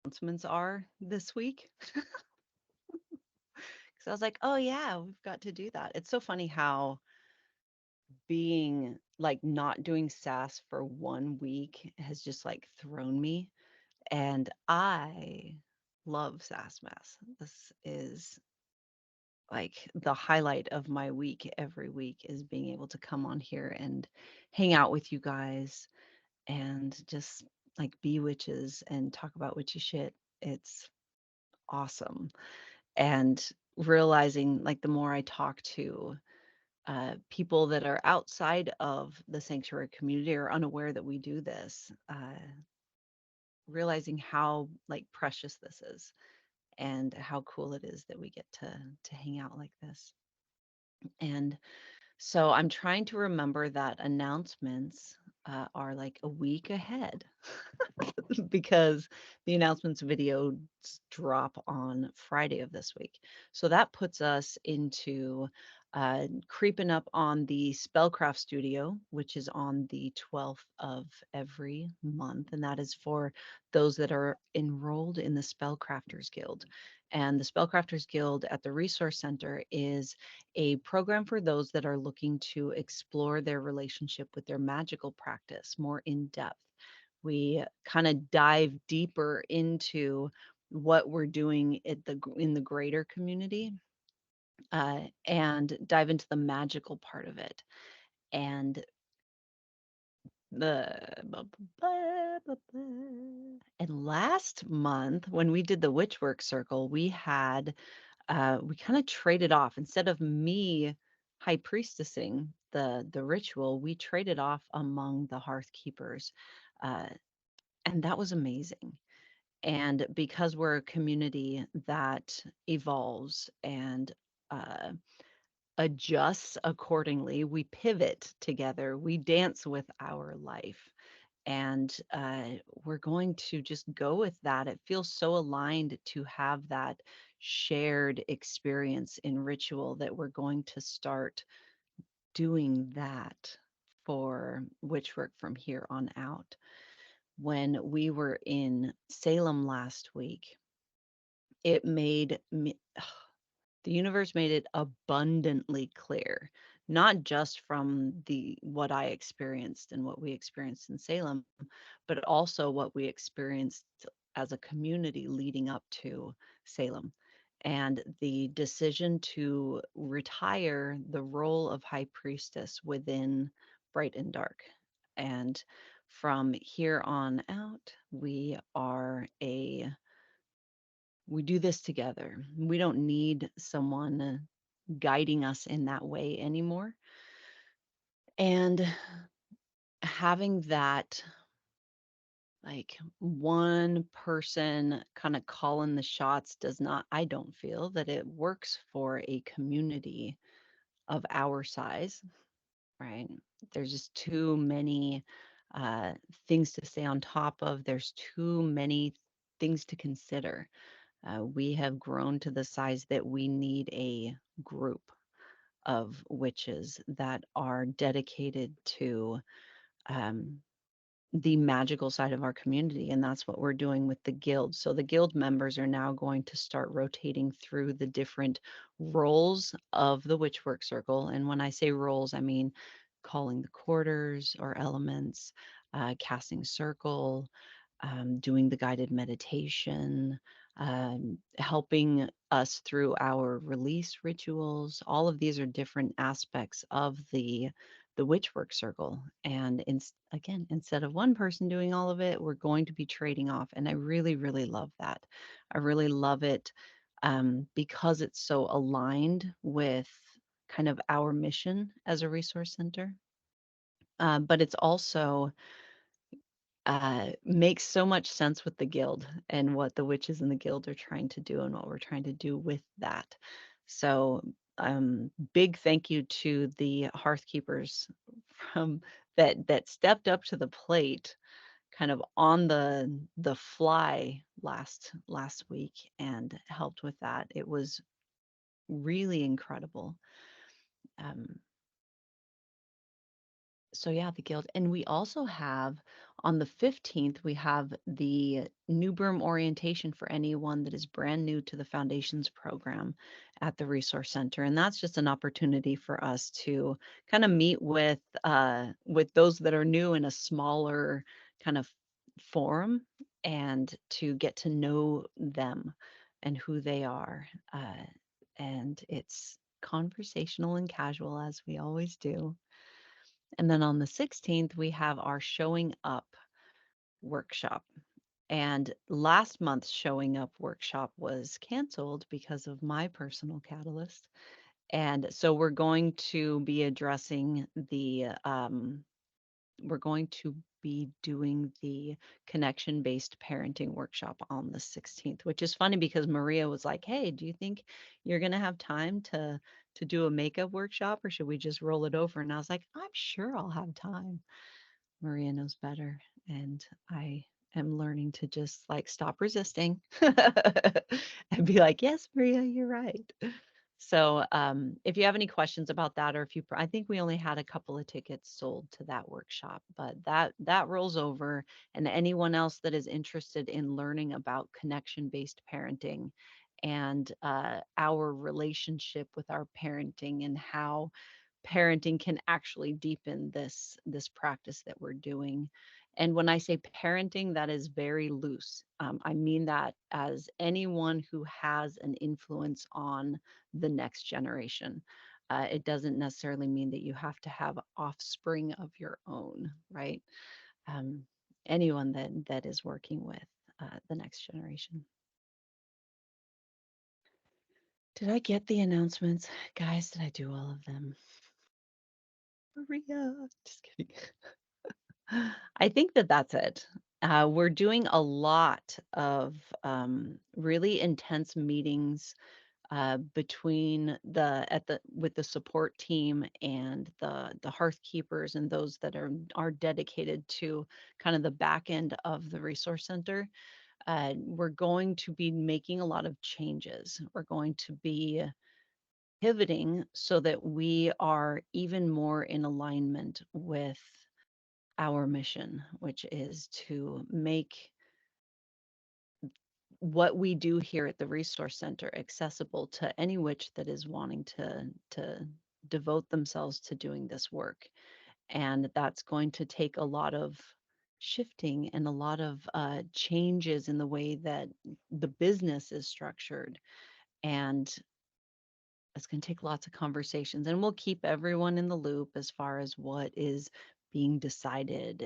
announcements are this week. Because I was like, oh, yeah, we've got to do that. It's so funny how being like not doing SAS for 1 week has just like thrown me. And I love S.A.S.S. This is like the highlight of my week every week is being able to come on here and hang out with you guys and just like be witches and talk about witchy shit. It's awesome. And realizing like the more I talk to people that are outside of the sanctuary community or unaware that we do this, realizing how like precious this is and how cool it is that we get to hang out like this. And so I'm trying to remember that announcements are like a week ahead because the announcements videos drop on Friday of this week. So that puts us into creeping up on the Spellcraft Studio, which is on the 12th of every month. And that is for those that are enrolled in the Spellcrafters Guild. And the Spellcrafters Guild at the Resource Center is a program for those that are looking to explore their relationship with their magical practice more in depth. We kind of dive deeper into what we're doing in the greater community, and dive into the magical part of it. And the and last month when we did the Witchwork Circle, we kind of traded off. Instead of me high priestessing the ritual, we traded off among the hearth keepers, uh, and that was amazing. And because we're a community that evolves and uh, adjusts accordingly, we pivot together, we dance with our life. And we're going to just go with that. It feels so aligned to have that shared experience in ritual that we're going to start doing that for witchwork from here on out. When we were in Salem last week, it made me, the universe made it abundantly clear, not just from the what I experienced and what we experienced in Salem, but also what we experienced as a community leading up to Salem. And the decision to retire the role of high priestess within Bright and Dark. And from here on out, we do this together. We don't need someone guiding us in that way anymore. And having that, like, one person kind of calling the shots does not, I don't feel that it works for a community of our size, right? There's just too many uh, things to stay on top of. There's too many things to consider. We have grown to the size that we need a group of witches that are dedicated to um, the magical side of our community. And that's what we're doing with the guild. So the guild members are now going to start rotating through the different roles of the Witchwork Circle. And when I say roles, I mean calling the quarters or elements, casting circle, doing the guided meditation, helping us through our release rituals. All of these are different aspects of the witchwork circle. And again, instead of one person doing all of it, we're going to be trading off. And I really, really love that. I really love it because it's so aligned with kind of our mission as a resource center. But it's also makes so much sense with the guild and what the witches in the guild are trying to do and what we're trying to do with that. So, big thank you to the hearth keepers from that stepped up to the plate, kind of on the fly last week and helped with that. It was really incredible. Um, so yeah, the guild, and we also have On the 15th, we have the new berm orientation for anyone that is brand new to the Foundations program at the Resource Center. And that's just an opportunity for us to kind of meet with those that are new in a smaller kind of forum and to get to know them and who they are. And it's conversational and casual as we always do. And then on the 16th, we have our showing up workshop. And last month's showing up workshop was canceled because of my personal catalyst. And so we're going to be doing the connection based parenting workshop on the 16th, which is funny because Maria was like, "Hey, do you think you're going to have time to do a makeup workshop or should we just roll it over?" And I was like, "I'm sure I'll have time." Maria knows better, and I am learning to just like stop resisting and be like, "Yes, Maria, you're right." So, if you have any questions about that, or if you, I think we only had a couple of tickets sold to that workshop, but that rolls over. And anyone else that is interested in learning about connection-based parenting and our relationship with our parenting and how parenting can actually deepen this practice that we're doing. And when I say parenting, that is very loose. I mean that as anyone who has an influence on the next generation. It doesn't necessarily mean that you have to have offspring of your own, right? Um, Anyone that is working with the next generation. Did I get the announcements, guys? Did I do all of them? Maria, just kidding. I think that that's it. We're doing a lot of really intense meetings between the at the with the support team and the hearth keepers and those that are dedicated to kind of the back end of the resource center. We're going to be making a lot of changes. We're going to be pivoting so that we are even more in alignment with our mission, which is to make what we do here at the resource center accessible to any witch that is wanting to devote themselves to doing this work. And that's going to take a lot of shifting and a lot of changes in the way that the business is structured. And it's going to take lots of conversations, and we'll keep everyone in the loop as far as what is being decided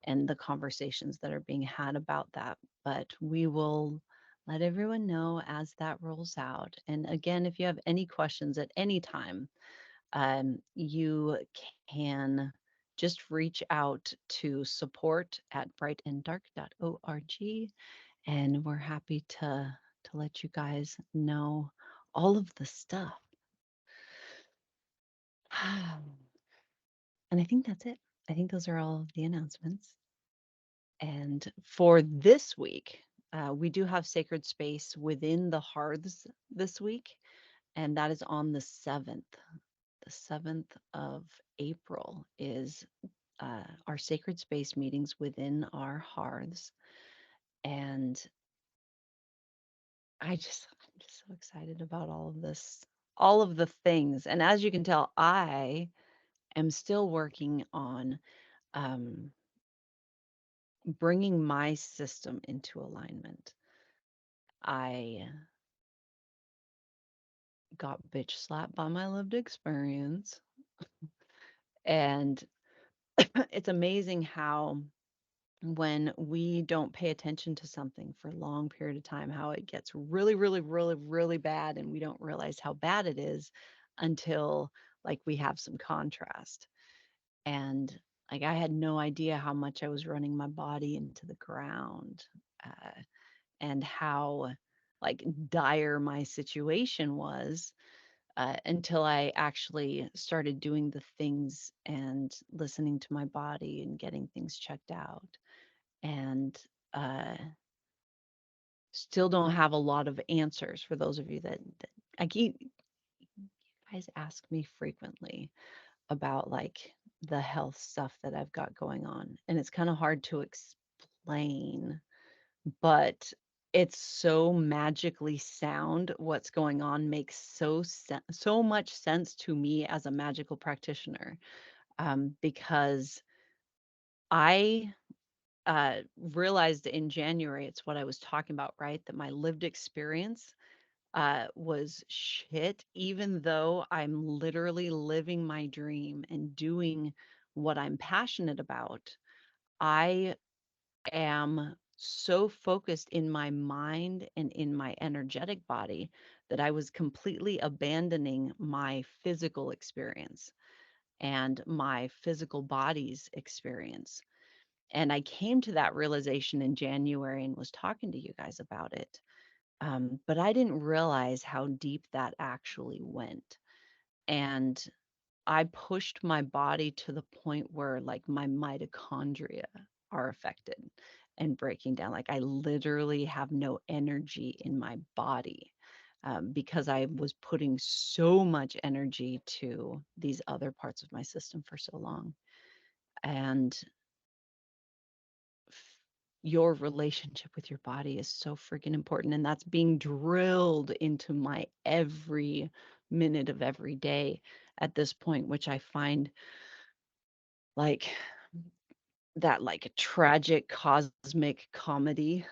and the conversations that are being had about that. But we will let everyone know as that rolls out. And again, if you have any questions at any time, you can just reach out to support at brightanddark.org, and we're happy to let you guys know all of the stuff. And I think that's it. I think those are all of the announcements. And for this week, we do have Sacred Space within the Hearths this week, and that is on the 7th. The 7th of April is our Sacred Space meetings within our Hearths. And I'm just so excited about all of this, all of the things. And as you can tell, I am still working on um, bringing my system into alignment. I got bitch slapped by my lived experience. And it's amazing how when we don't pay attention to something for a long period of time, how it gets really, really, really, really bad. And we don't realize how bad it is until like we have some contrast. And like I had no idea how much I was running my body into the ground. And how like dire my situation was until I actually started doing the things and listening to my body and getting things checked out. And uh, still don't have a lot of answers for those of you that I keep, you guys ask me frequently about like the health stuff that I've got going on. And it's kind of hard to explain, but it's so magically sound. What's going on makes so much sense to me as a magical practitioner, because I realized in January, it's what I was talking about, right? That my lived experience was shit, even though I'm literally living my dream and doing what I'm passionate about. I am so focused in my mind and in my energetic body that I was completely abandoning my physical experience and my physical body's experience. And I came to that realization in January and was talking to you guys about it. But I didn't realize how deep that actually went. And I pushed my body to the point where like my mitochondria are affected and breaking down. Like I literally have no energy in my body, because I was putting so much energy to these other parts of my system for so long. And f- your relationship with your body is so freaking important. And that's being drilled into my every minute of every day at this point, which I find like that like a tragic cosmic comedy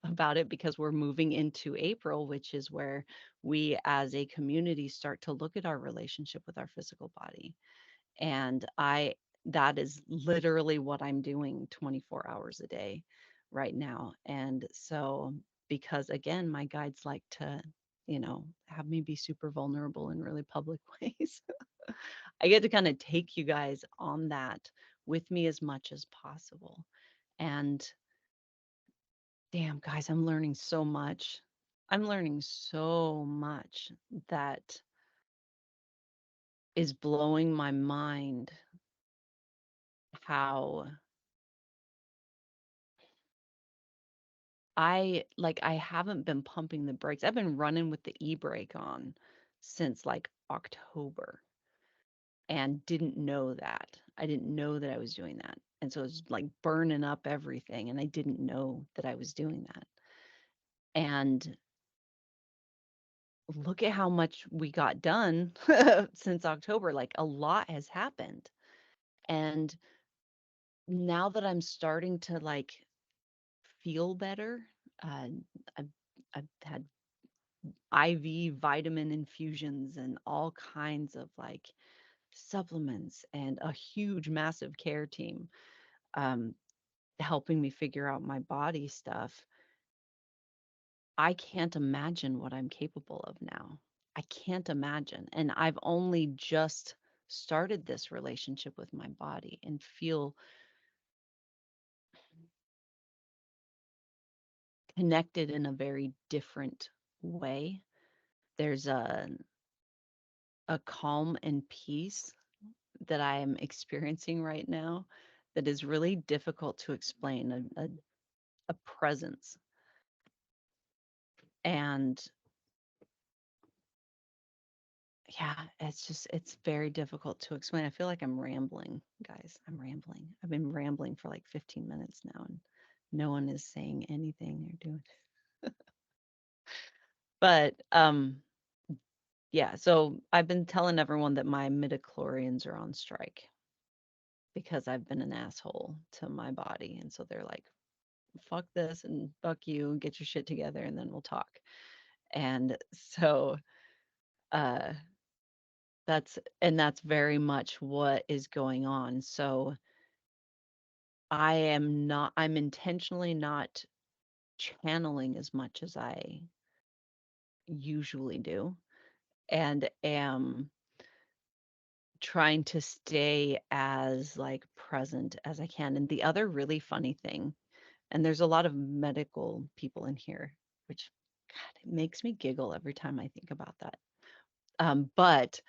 about it, because we're moving into April, which is where we as a community start to look at our relationship with our physical body. And that is literally what I'm doing 24 hours a day right now. And so, because again, my guides like to, have me be super vulnerable in really public ways. I get to kind of take you guys on that with me as much as possible. And damn, guys, I'm learning so much. I'm learning so much that is blowing my mind, how I haven't been pumping the brakes. I've been running with the e-brake on since like October and didn't know that. I didn't know that I was doing that. And so it's like burning up everything and I didn't know that I was doing that. And look at how much we got done since October. Like a lot has happened. And now that I'm starting to like feel better, uh, I've, I've had IV vitamin infusions and all kinds of like supplements and a huge, massive care team, um, helping me figure out my body stuff. I can't imagine what I'm capable of now. I can't imagine. And I've only just started this relationship with my body and feel connected in a very different way. There's a calm and peace that I am experiencing right now that is really difficult to explain, a presence. And yeah, it's very difficult to explain. I feel like I'm rambling, guys. I'm rambling. I've been rambling for like 15 minutes now and no one is saying anything or doing. But yeah, so I've been telling everyone that my midichlorians are on strike because I've been an asshole to my body. And so they're like, fuck this and fuck you and get your shit together and then we'll talk. And so uh that's very much what is going on. So I'm intentionally not channeling as much as I usually do and am trying to stay as like present as I can. And the other really funny thing, and there's a lot of medical people in here, which God, it makes me giggle every time I think about that. But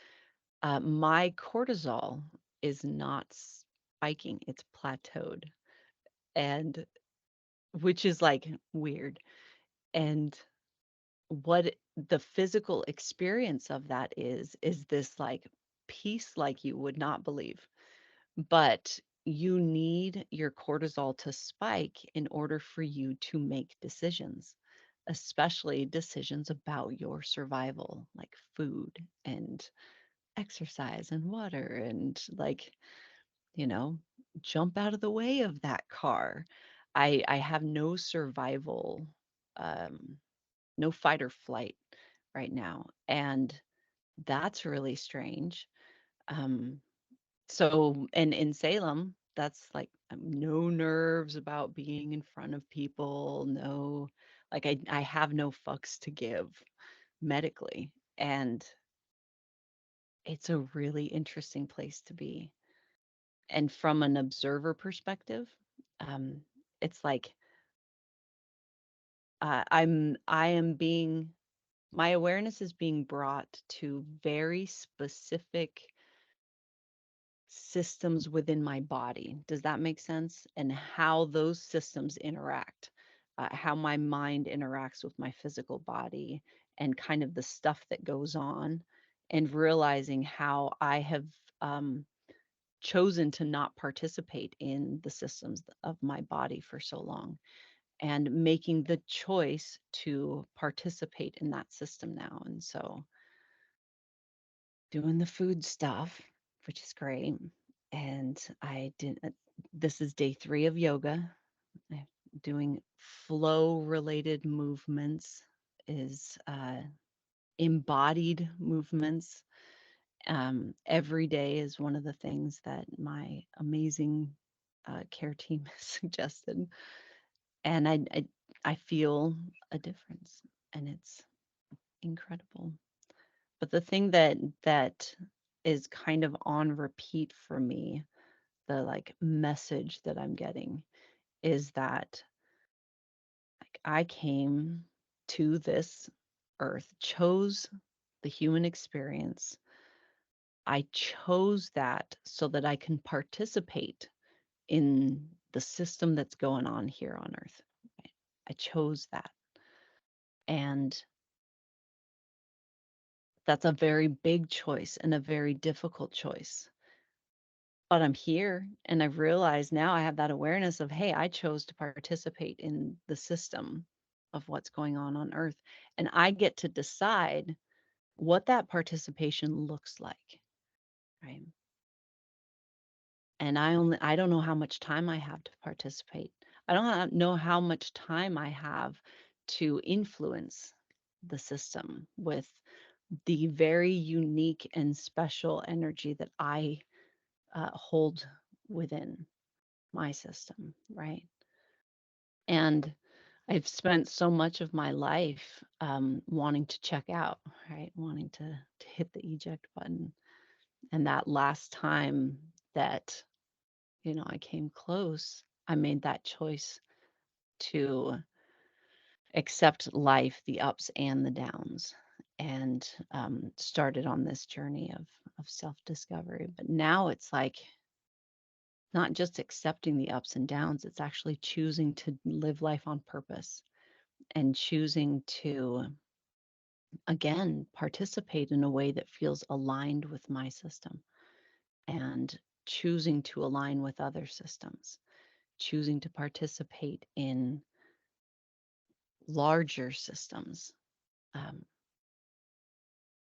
my cortisol is not spiking, it's plateaued, and which is like weird. And the physical experience of that is this like peace like you would not believe. but you need your cortisol to spike in order for you to make decisions, especially decisions about your survival, like food and exercise and water and like, you know, jump out of the way of that car. I have no survival, um, no fight or flight right now. And that's really strange. Um, so, and in Salem, that's like no nerves about being in front of people, no, like I have no fucks to give medically. And it's a really interesting place to be. And from an observer perspective, um, it's like I am being my awareness is being brought to very specific systems within my body. Does that make sense? And how those systems interact, how my mind interacts with my physical body, and kind of the stuff that goes on, and realizing how I have um, chosen to not participate in the systems of my body for so long, and making the choice to participate in that system now. And so doing the food stuff, which is great. And I did, this is day 3 of yoga. I'm doing flow related movements, is embodied movements. Every day is one of the things that my amazing care team has suggested. And I feel a difference, and it's incredible. But the thing that is kind of on repeat for me, the like message that I'm getting, is that like I came to this earth, chose the human experience. I chose that so that I can participate in the system that's going on here on earth. I chose that. And that's a very big choice and a very difficult choice. But I'm here, and I've realized now I have that awareness of, hey, I chose to participate in the system of what's going on earth. And I get to decide what that participation looks like, right? And I don't know how much time I have to participate. I don't know how much time I have to influence the system with the very unique and special energy that I hold within my system, right? And I've spent so much of my life wanting to check out, right? Wanting to hit the eject button. And that last time that, I came close, I made that choice to accept life, the ups and the downs, and started on this journey of self-discovery. But now it's like not just accepting the ups and downs, it's actually choosing to live life on purpose and choosing to, again, participate in a way that feels aligned with my system, and choosing to align with other systems, choosing to participate in larger systems. Um,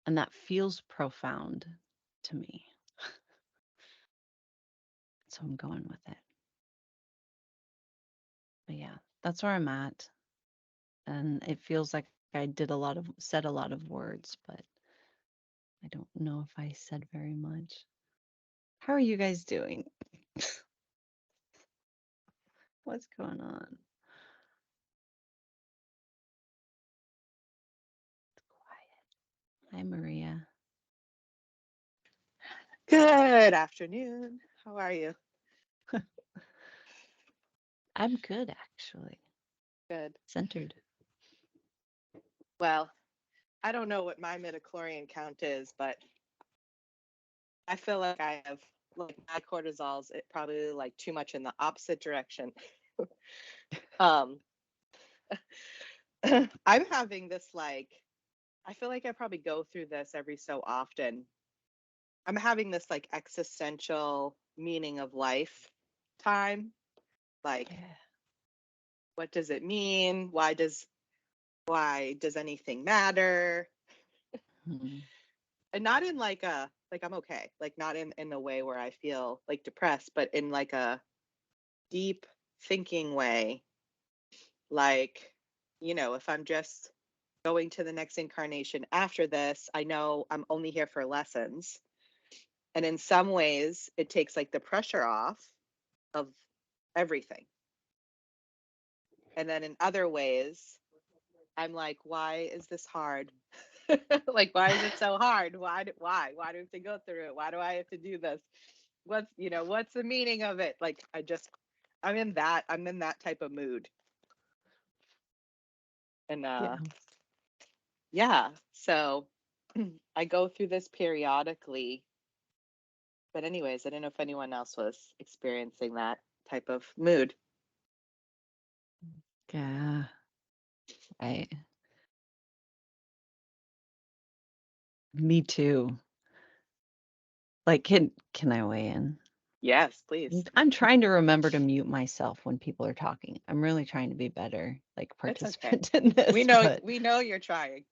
and that feels profound to me. So I'm going with it. But yeah, that's where I'm at. And it feels like I said a lot of words, but I don't know if I said very much. How are you guys doing? What's going on? Quiet. Hi, Maria. Good afternoon. How are you? I'm good, actually. Good. Centered. Well, I don't know what my midichlorian count is, but I feel like I have like my cortisol's it probably like too much in the opposite direction. um I'm having this like I feel like I probably go through this every so often. I'm having this like existential meaning of life time. Like, Yeah. what does it mean? Why does anything matter? Mhm. And not in like a like I'm okay, like not in the way where I feel like depressed, but in like a deep thinking way. Like, if I'm just going to the next incarnation after this, I know I'm only here for lessons. And in some ways, it takes like the pressure off of everything. And then in other ways, I'm like, why is this hard? Like, why is it so hard? Why do I have to go through it? Why do I have to do this? What's the meaning of it? Like, I'm in that type of mood. And Yeah. yeah, so I go through this periodically. But anyways, I didn't know if anyone else was experiencing that type of mood. Yeah. I Me too. Like, can I weigh in? Yes, please. I'm trying to remember to mute myself when people are talking. I'm really trying to be better, like, It's okay. participant in We this, know but we know you're trying.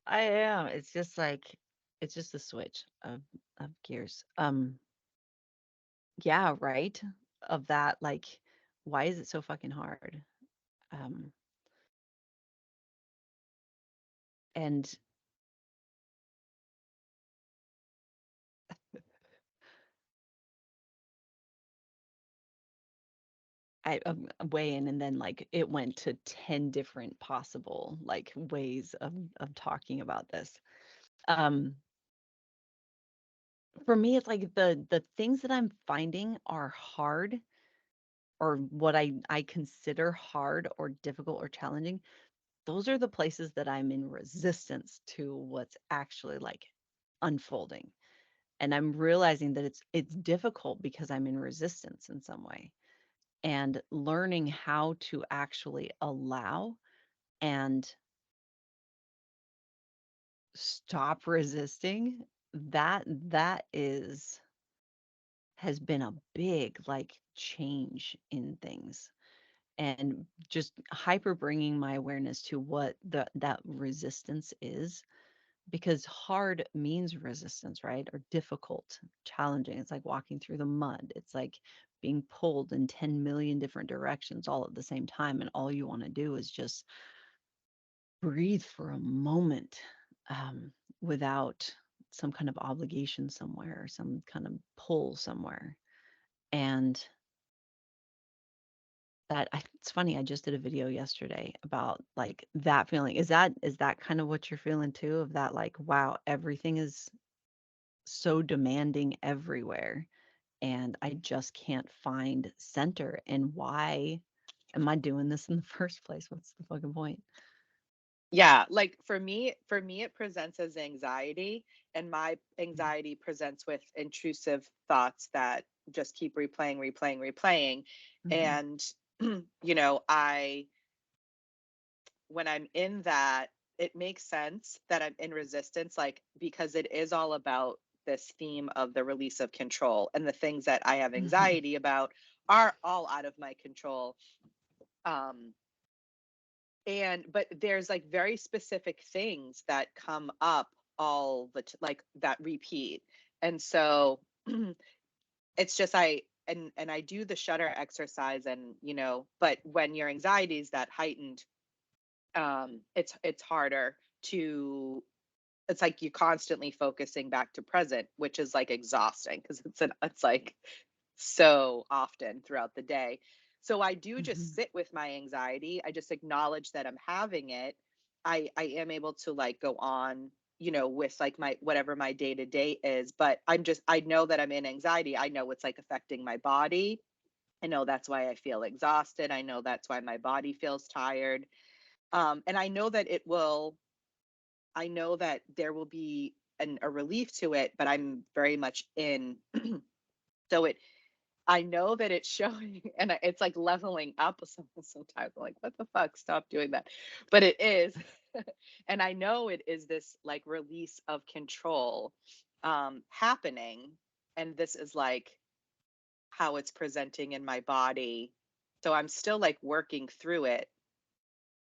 I am. It's just like it's just a switch of gears. Yeah, right. Of that, like, why is it so fucking hard? Um, and weigh in, and then like it went to 10 different possible like ways of talking about this. Um, for me, it's like the things that I'm finding are hard, or what I consider hard or difficult or challenging. Those are the places that I'm in resistance to what's actually like unfolding. And I'm realizing that it's difficult because I'm in resistance in some way. And learning how to actually allow and stop resisting, that is has been a big like change in things, and just hyper bringing my awareness to what that resistance is, because hard means resistance, right? Or difficult, challenging. It's like walking through the mud. It's like being pulled in 10 million different directions all at the same time, and all you want to do is just breathe for a moment, um, without some kind of obligation somewhere, some kind of pull somewhere. And it's funny, I just did a video yesterday about like that feeling. Is that kind of what you're feeling too? Of that, like, wow, everything is so demanding everywhere, and I just can't find center. And why am I doing this in the first place? What's the fucking point? Yeah, like for me it presents as anxiety, and my anxiety presents with intrusive thoughts that just keep replaying, replaying, replaying. Mm-hmm. And I when I'm in that, it makes sense that I'm in resistance, like, because it is all about this theme of the release of control, and the things that I have Mm-hmm. anxiety about are all out of my control. Um, and but there's like very specific things that come up like that repeat. And so it's just and I do the shutter exercise, and but when your anxiety is that heightened, it's harder to it's like you constantly focusing back to present, which is like exhausting because it's like so often throughout the day. So I do just Mm-hmm. sit with my anxiety. I just acknowledge that I'm having it. I am able to like go on, with like my whatever my day to day is, but I know that I'm in anxiety. I know it's like affecting my body. I know that's why I feel exhausted. I know that's why my body feels tired. And I know that there will be a relief to it, but I'm very much in. So I know that it's showing, and it's like leveling up. Sometimes I'm like, what the fuck? Stop doing that. But it is. And I know it is this like release of control happening. And this is like how it's presenting in my body. So I'm still like working through it.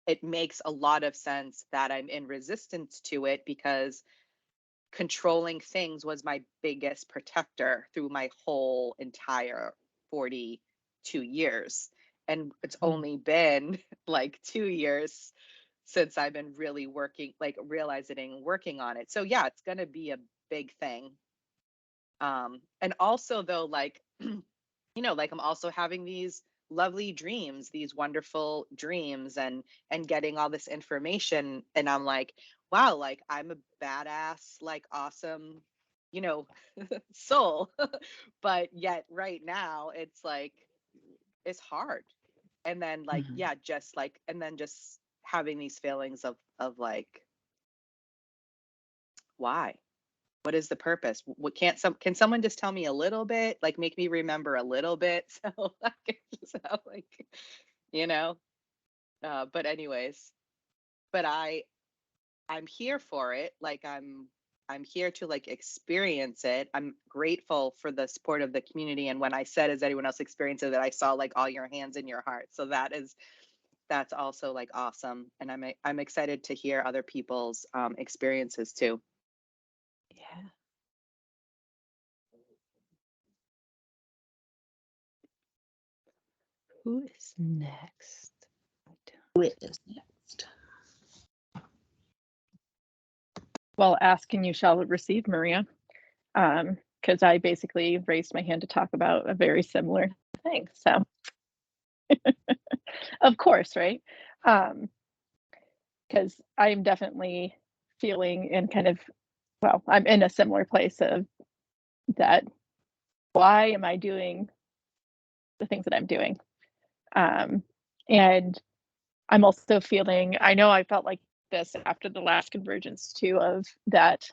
It makes a lot of sense that I'm in resistance to it because controlling things was my biggest protector through my whole entire 42 years. And it's Mhm. only been like 2 years since I've been really working, like realizing and working on it. So yeah, it's going to be a big thing. And also though, like, like I'm also having these lovely dreams, these wonderful dreams and getting all this information. And I'm like, wow, like I'm a badass, like awesome, you know, soul. But yet right now it's like it's hard. And then like, Mhm. yeah, just like and then just having these feelings of like, why? What is the purpose? What can't some can someone just tell me a little bit? Like make me remember a little bit so I can just have like, you know? But anyways, but I'm here for it. Like I'm here to like experience it. I'm grateful for the support of the community. And when I said, "Has anyone else experienced it?" that I saw like all your hands in your heart. So that's also like awesome. And I'm excited to hear other people's experiences too. Yeah. Who is next? Who is next? Well, ask and you shall receive, Maria. Because I basically raised my hand to talk about a very similar thing. So, of course, right? Because I'm definitely feeling in kind of, well, I'm in a similar place of that. Why am I doing the things that I'm doing? Um, and I'm also feeling, I know I felt like this after the last convergence too, of that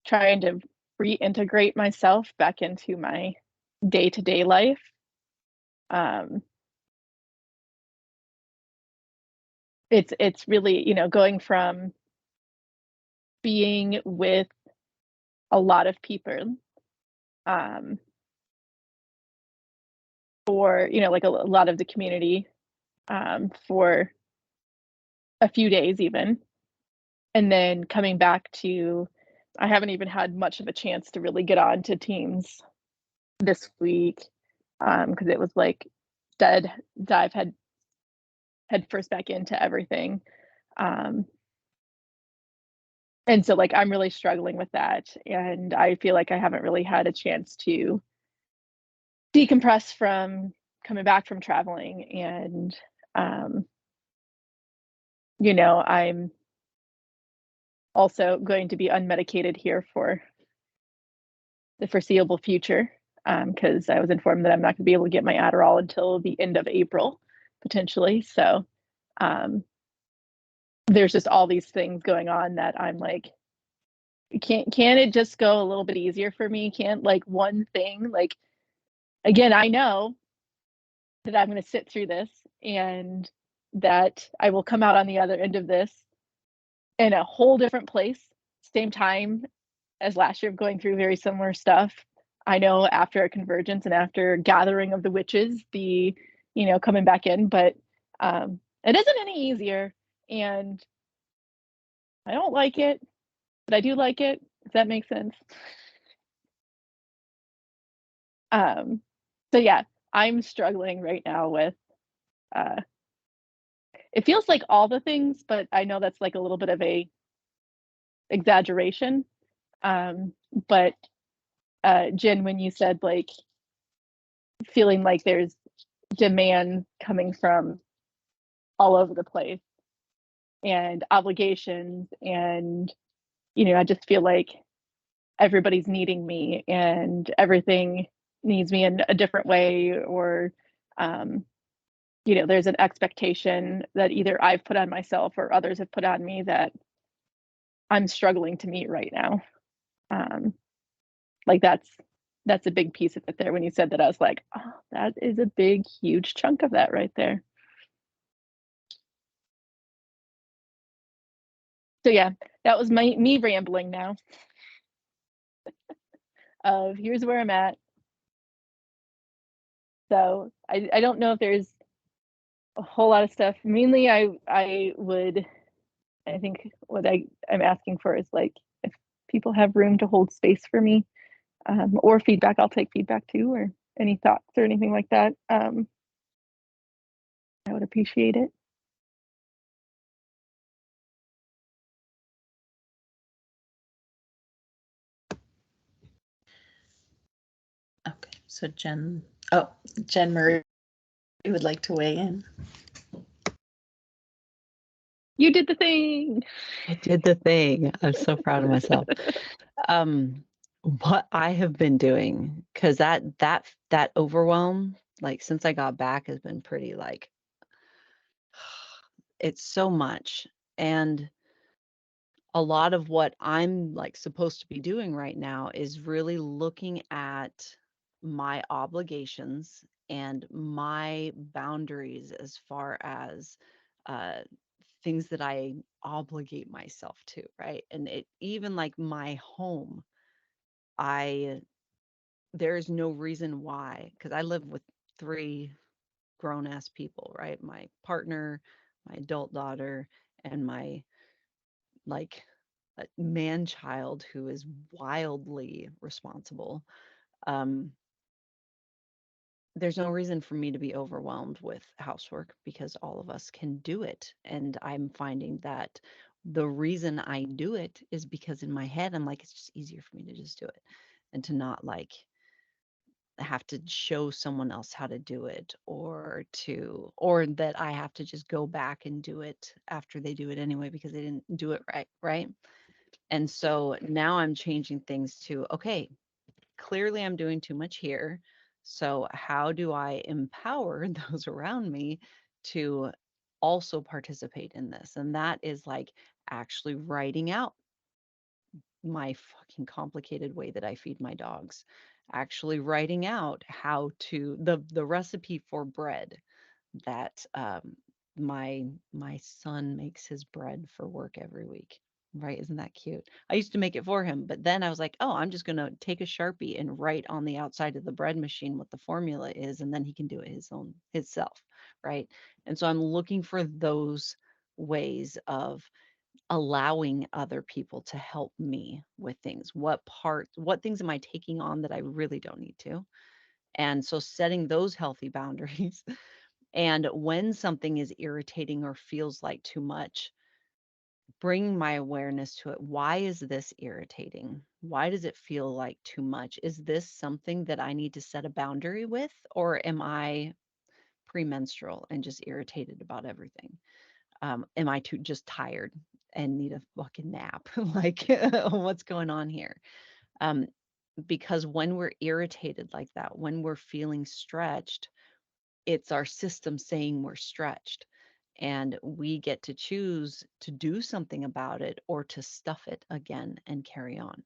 trying to reintegrate myself back into my day-to-day life. Um, it's really, going from being with a lot of people, um, for, like a lot of the community, for a few days even, and then coming back to, I haven't even had much of a chance to really get on to Teams this week, because it was like dead dive head first back into everything. Um, and so like I'm really struggling with that, and I feel like I haven't really had a chance to decompress from coming back from traveling. And um, I'm also going to be unmedicated here for the foreseeable future, because I was informed that I'm not going to be able to get my Adderall until the end of April, potentially. So um, there's just all these things going on that I'm like, can it just go a little bit easier for me? Can't like one thing, like, again, I know that I'm going to sit through this and that I will come out on the other end of this in a whole different place, same time as last year of going through very similar stuff. I know after a convergence and after gathering of the witches, the, coming back in, but it isn't any easier. And I don't like it, but I do like it, if that makes sense. Um, so yeah, I'm struggling right now with, uh, it feels like all the things, but I know that's like a little bit of a exaggeration. Um, but Jen, when you said like feeling like there's demand coming from all over the place and obligations, and I just feel like everybody's needing me and everything needs me in a different way, or um, there's an expectation that either I've put on myself or others have put on me that I'm struggling to meet right now. Um, like that's a big piece of it there. When you said that, I was like, oh, that is a big, huge chunk of that right there. So yeah, that was me rambling now. Of here's where I'm at. So I don't know if there's a whole lot of stuff. Mainly I think what I'm asking for is like if people have room to hold space for me, or feedback, I'll take feedback too, or any thoughts or anything like that. I would appreciate it. Okay, so Jen Murray would like to weigh in. You did the thing. I did the thing. I'm so proud of myself. What I have been doing, because that overwhelm, like since I got back, has been pretty like it's so much. And a lot of what I'm like supposed to be doing right now is really looking at my obligations and my boundaries as far as uh, things that I obligate myself to, right? And it even like my home, I there's no reason why, because I live with three grown ass people, right? My partner, my adult daughter, and my like man child who is wildly responsible. Um, there's no reason for me to be overwhelmed with housework because all of us can do it. And I'm finding that the reason I do it is because in my head, I'm like, it's just easier for me to just do it and to not like have to show someone else how to do it or that I have to just go back and do it after they do it anyway because they didn't do it right, right? And so now I'm changing things to, okay, clearly I'm doing too much here. So how do I empower those around me to also participate in this? And that is like actually writing out my fucking complicated way that I feed my dogs, actually writing out how to the recipe for bread that my son makes his bread for work every week. Right? Isn't that cute? I used to make it for him, but then I was like, oh, I'm just gonna take a Sharpie and write on the outside of the bread machine what the formula is, and then he can do it himself, right? And so I'm looking for those ways of allowing other people to help me with things. What things am I taking on that I really don't need to? And so setting those healthy boundaries. And when something is irritating or feels like too much, bringing my awareness to it. Why is this irritating? Why does it feel like too much? Is this something that I need to set a boundary with, or am I premenstrual and just irritated about everything? Am I too just tired and need a fucking nap? Like, what's going on here? Um, because when we're irritated like that, when we're feeling stretched, it's our system saying we're stretched. And we get to choose to do something about it or to stuff it again and carry on.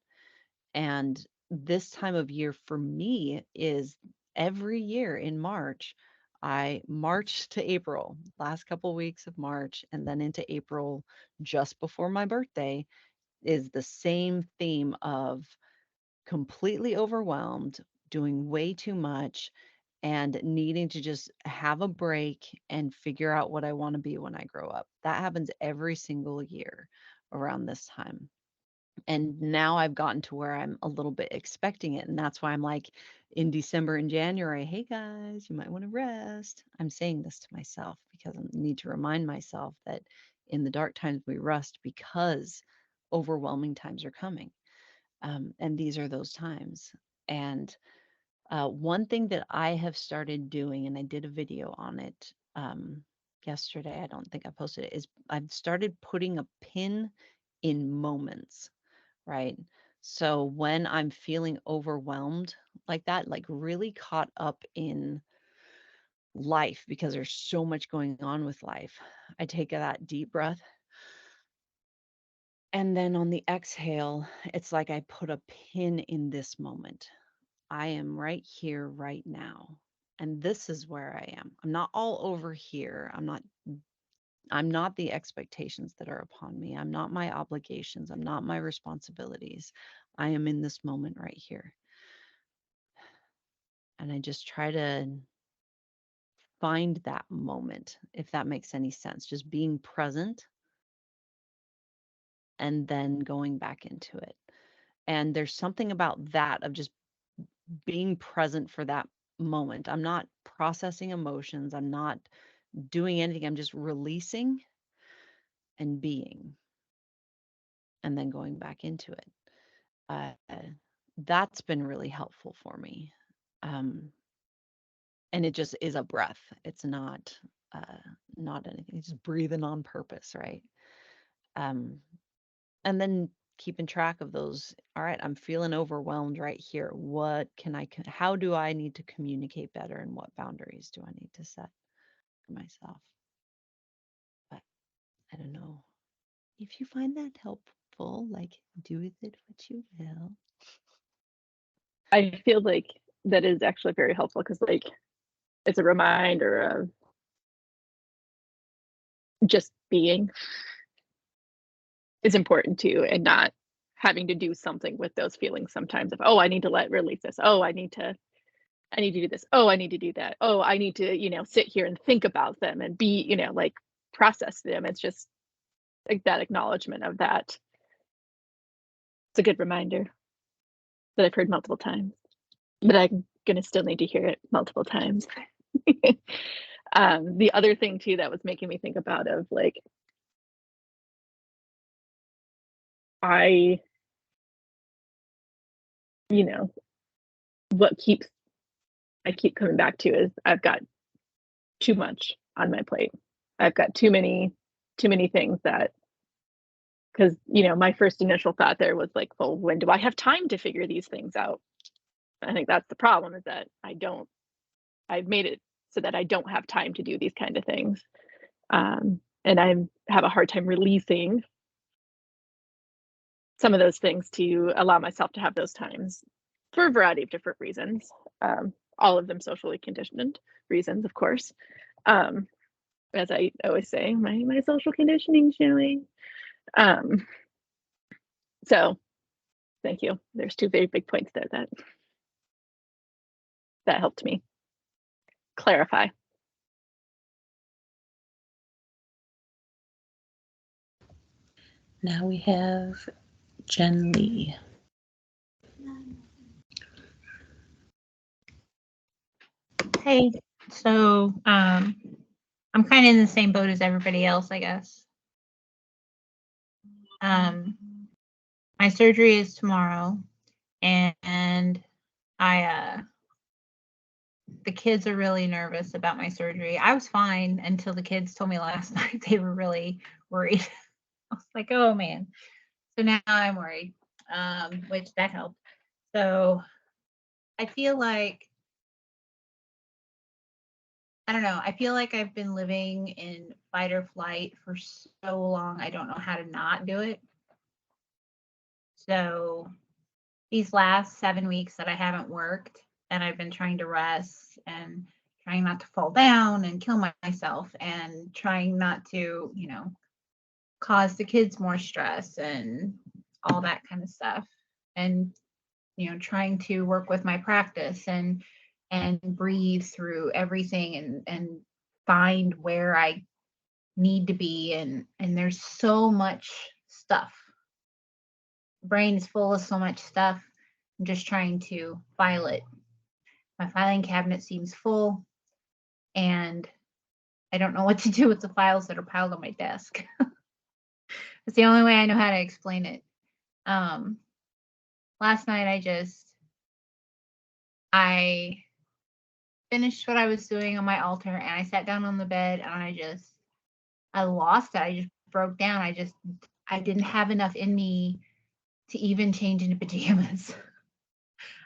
And this time of year for me is every year in March, I March to April, last couple weeks of March, and then into April, just before my birthday, is the same theme of completely overwhelmed, doing way too much, and needing to just have a break and figure out what I want to be when I grow up. That happens every single year around this time. And now I've gotten to where I'm a little bit expecting it. And that's why I'm like in December and January, hey guys, you might want to rest. I'm saying this to myself because I need to remind myself that in the dark times we rest because overwhelming times are coming. And these are those times. And one thing that I have started doing, and I did a video on it yesterday, I don't think I posted it, is I've started putting a pin in moments, right? So when I'm feeling overwhelmed like that, like really caught up in life because there's so much going on with life, I take that deep breath. And then on the exhale, it's like I put a pin in this moment. I am right here, right now. And this is where I am. I'm not all over here. I'm not the expectations that are upon me. I'm not my obligations. I'm not my responsibilities. I am in this moment right here. And I just try to find that moment, if that makes any sense, just being present and then going back into it. And there's something about that of just being present for that moment. I'm not processing emotions. I'm not doing anything. I'm just releasing and being and then going back into it. Uh, that's been really helpful for me. And it just is a breath. It's not anything. It's just breathing on purpose, right? Um, and then keeping track of those. All right, I'm feeling overwhelmed right here. What can how do I need to communicate better, and what boundaries do I need to set for myself? But I don't know if you find that helpful. Like, do with it what you will. I feel like that is actually very helpful because, like, it's a reminder of just being is important too, and not having to do something with those feelings sometimes of, oh, I need to release this. Oh, I need to do this. Oh, I need to do that. Oh, I need to, sit here and think about them and be, like, process them. It's just like that acknowledgement of that. It's a good reminder that I've heard multiple times, but I'm gonna still need to hear it multiple times. The other thing too that was making me think about of, like, I, you know, what I keep coming back to is I've got too much on my plate. I've got too many things that, because, my first initial thought there was like, well, when do I have time to figure these things out? I think that's the problem, is that I've made it so that I don't have time to do these kind of things. And I have a hard time releasing some of those things to allow myself to have those times for a variety of different reasons. All of them socially conditioned reasons, of course. As I always say, my social conditioning showing. So thank you. There's two very big points there that helped me clarify. Now we have Jen Lee. Hey, so I'm kind of in the same boat as everybody else, I guess. My surgery is tomorrow, and the kids are really nervous about my surgery. I was fine until the kids told me last night they were really worried. I was like, oh man. So now I'm worried, which that helped. So I feel like, I don't know. I feel like I've been living in fight or flight for so long. I don't know how to not do it. So these last 7 weeks that I haven't worked and I've been trying to rest and trying not to fall down and kill myself and trying not to, cause the kids more stress and all that kind of stuff. And, trying to work with my practice and breathe through everything and find where I need to be. And there's so much stuff. Brain is full of so much stuff. I'm just trying to file it. My filing cabinet seems full, and I don't know what to do with the files that are piled on my desk. It's the only way I know how to explain it. Last night I finished what I was doing on my altar, and I sat down on the bed, and I lost it. I just broke down. I didn't have enough in me to even change into pajamas.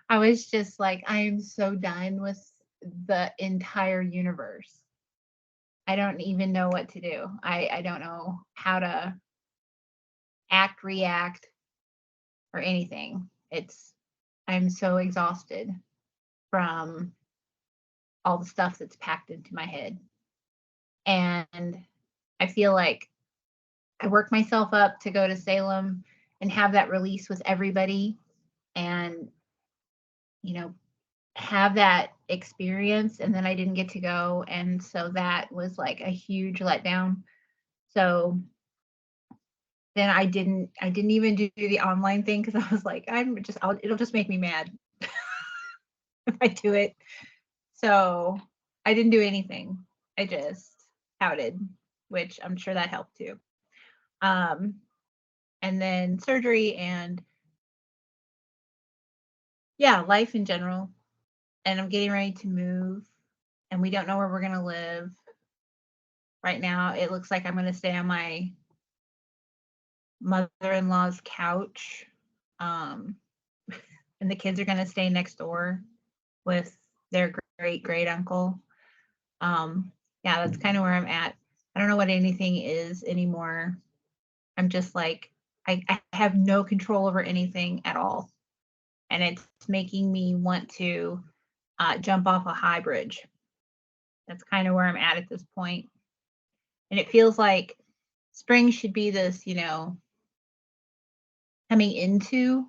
I was just like, I am so done with the entire universe. I don't even know what to do. I don't know how to act, react, or anything. I'm so exhausted from all the stuff that's packed into my head. And I feel like I work myself up to go to Salem and have that release with everybody and, have that experience, and then I didn't get to go, and so that was like a huge letdown. So then I didn't even do the online thing because I was like, it'll just make me mad if I do it. So I didn't do anything. I just pouted, which I'm sure that helped too. And then surgery and yeah, life in general. And I'm getting ready to move, and we don't know where we're gonna live. Right now, it looks like I'm gonna stay on my mother-in-law's couch. Um, and the kids are gonna stay next door with their great uncle. Yeah, that's kind of where I'm at. I don't know what anything is anymore. I'm just like, I have no control over anything at all. And it's making me want to jump off a high bridge. That's kind of where I'm at this point. And it feels like spring should be this, coming into.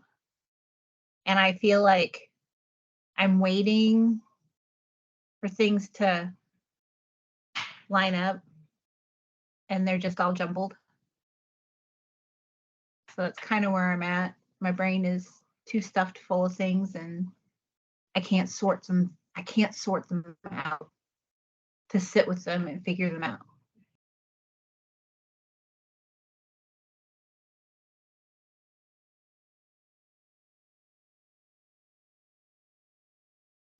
And I feel like I'm waiting for things to line up and they're just all jumbled. So that's kind of where I'm at. My brain is too stuffed full of things and I can't sort them out to sit with them and figure them out.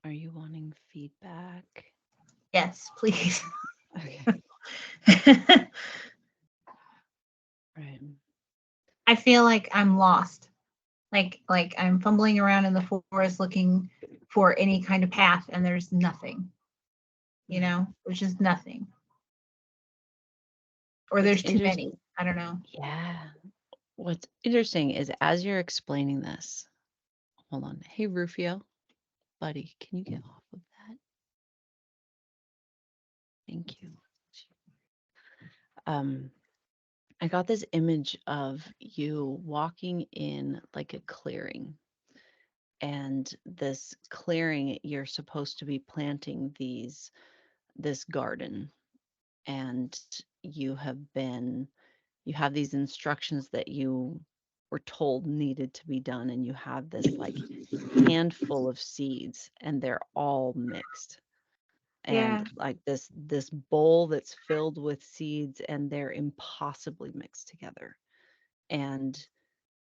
Are you wanting feedback? Yes, please. Okay. Right. I feel like I'm lost. Like I'm fumbling around in the forest looking for any kind of path and there's nothing. There's just nothing. Or there's too many. I don't know. Yeah. What's interesting is as you're explaining this, hold on. Hey, Rufio, buddy, can you get off of that? Thank you. I got this image of you walking in like a clearing, and this clearing, you're supposed to be planting this garden, and you have these instructions that you were told needed to be done, and you have this like handful of seeds and they're all mixed, and Yeah. like this bowl that's filled with seeds and they're impossibly mixed together, and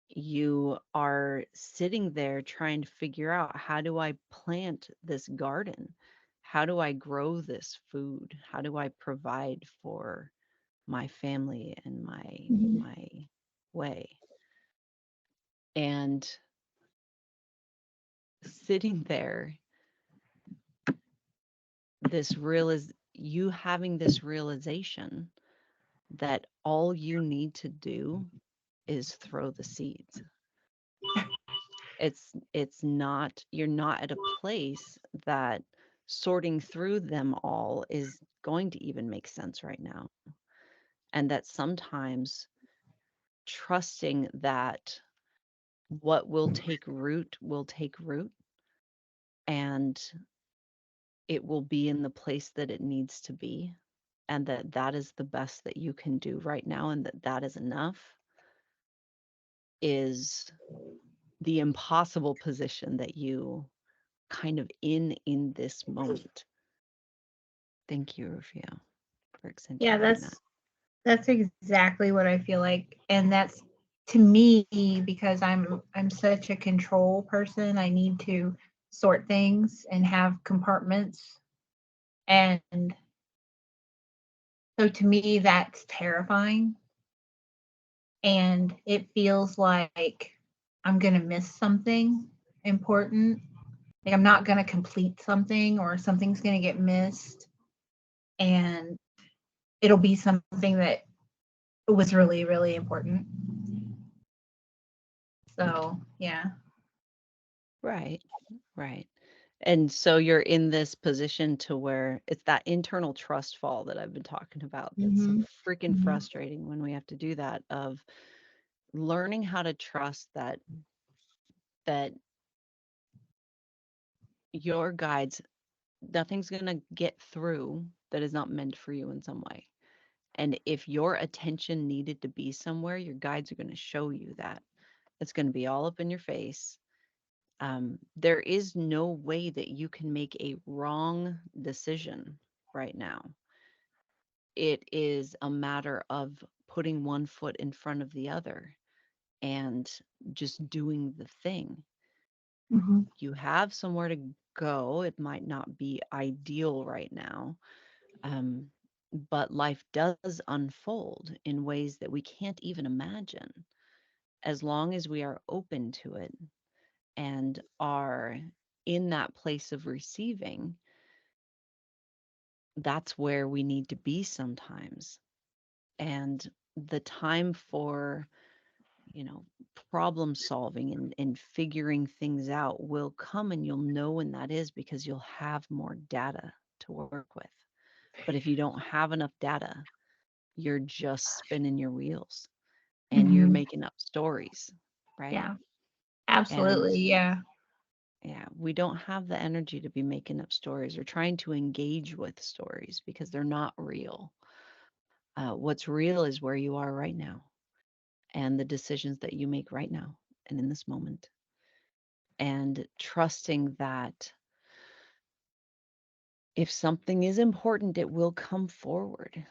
you are sitting there trying to figure out, how do I plant this garden, how do I grow this food, how do I provide for my family and Mhm. my way. And sitting there, you having this realization that all you need to do is throw the seeds. It's not, you're not at a place that sorting through them all is going to even make sense right now. And that sometimes trusting that what will take root, and it will be in the place that it needs to be, and that is the best that you can do right now, and that is enough, is the impossible position that you kind of in this moment. Thank you, Rufio, for Yeah, accentuating that. that's exactly what I feel like. And that's, to me, because I'm such a control person, I need to sort things and have compartments. And so to me that's terrifying. And it feels like I'm going to miss something important. Like I'm not going to complete something, or something's going to get missed. And it'll be something that was really, really important. So, yeah. Right, right. And so you're in this position to where it's that internal trust fall that I've been talking about. That's so Mhm. freaking Mhm. frustrating when we have to do that, of learning how to trust that your guides, nothing's going to get through that is not meant for you in some way. And if your attention needed to be somewhere, your guides are going to show you that. It's going to be all up in your face. There is no way that you can make a wrong decision right now. It is a matter of putting one foot in front of the other and just doing the thing. Mhm. You have somewhere to go. It might not be ideal right now, um, but life does unfold in ways that we can't even imagine. As long as we are open to it and are in that place of receiving, that's where we need to be sometimes. And the time for, you know, problem solving and figuring things out will come, and you'll know when that is because you'll have more data to work with. But if you don't have enough data, you're just spinning your wheels and you're Mhm. making up stories, right? Yeah, And absolutely. Yeah. yeah, we don't have the energy to be making up stories or trying to engage with stories because they're not real. What's real is where you are right now and the decisions that you make right now and in this moment, and trusting that if something is important, it will come forward.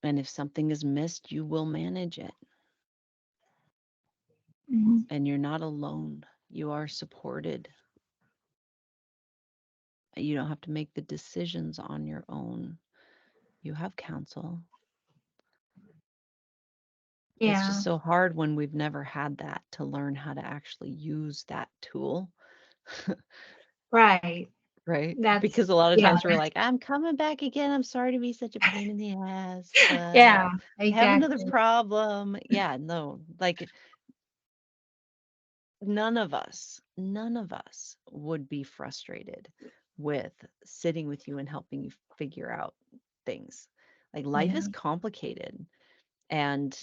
And if something is missed, you will manage it. Mhm. And you're not alone. You are supported. You don't have to make the decisions on your own. You have counsel. It's Yeah. just so hard when we've never had that to learn how to actually use that tool, Right. right? That's Because a lot of yeah. times we're like, I'm coming back again. I'm sorry to be such a pain in the ass, but Yeah, I have another exactly. problem. Yeah, no, like none of us would be frustrated with sitting with you and helping you figure out things. Like life Yeah. is complicated. And,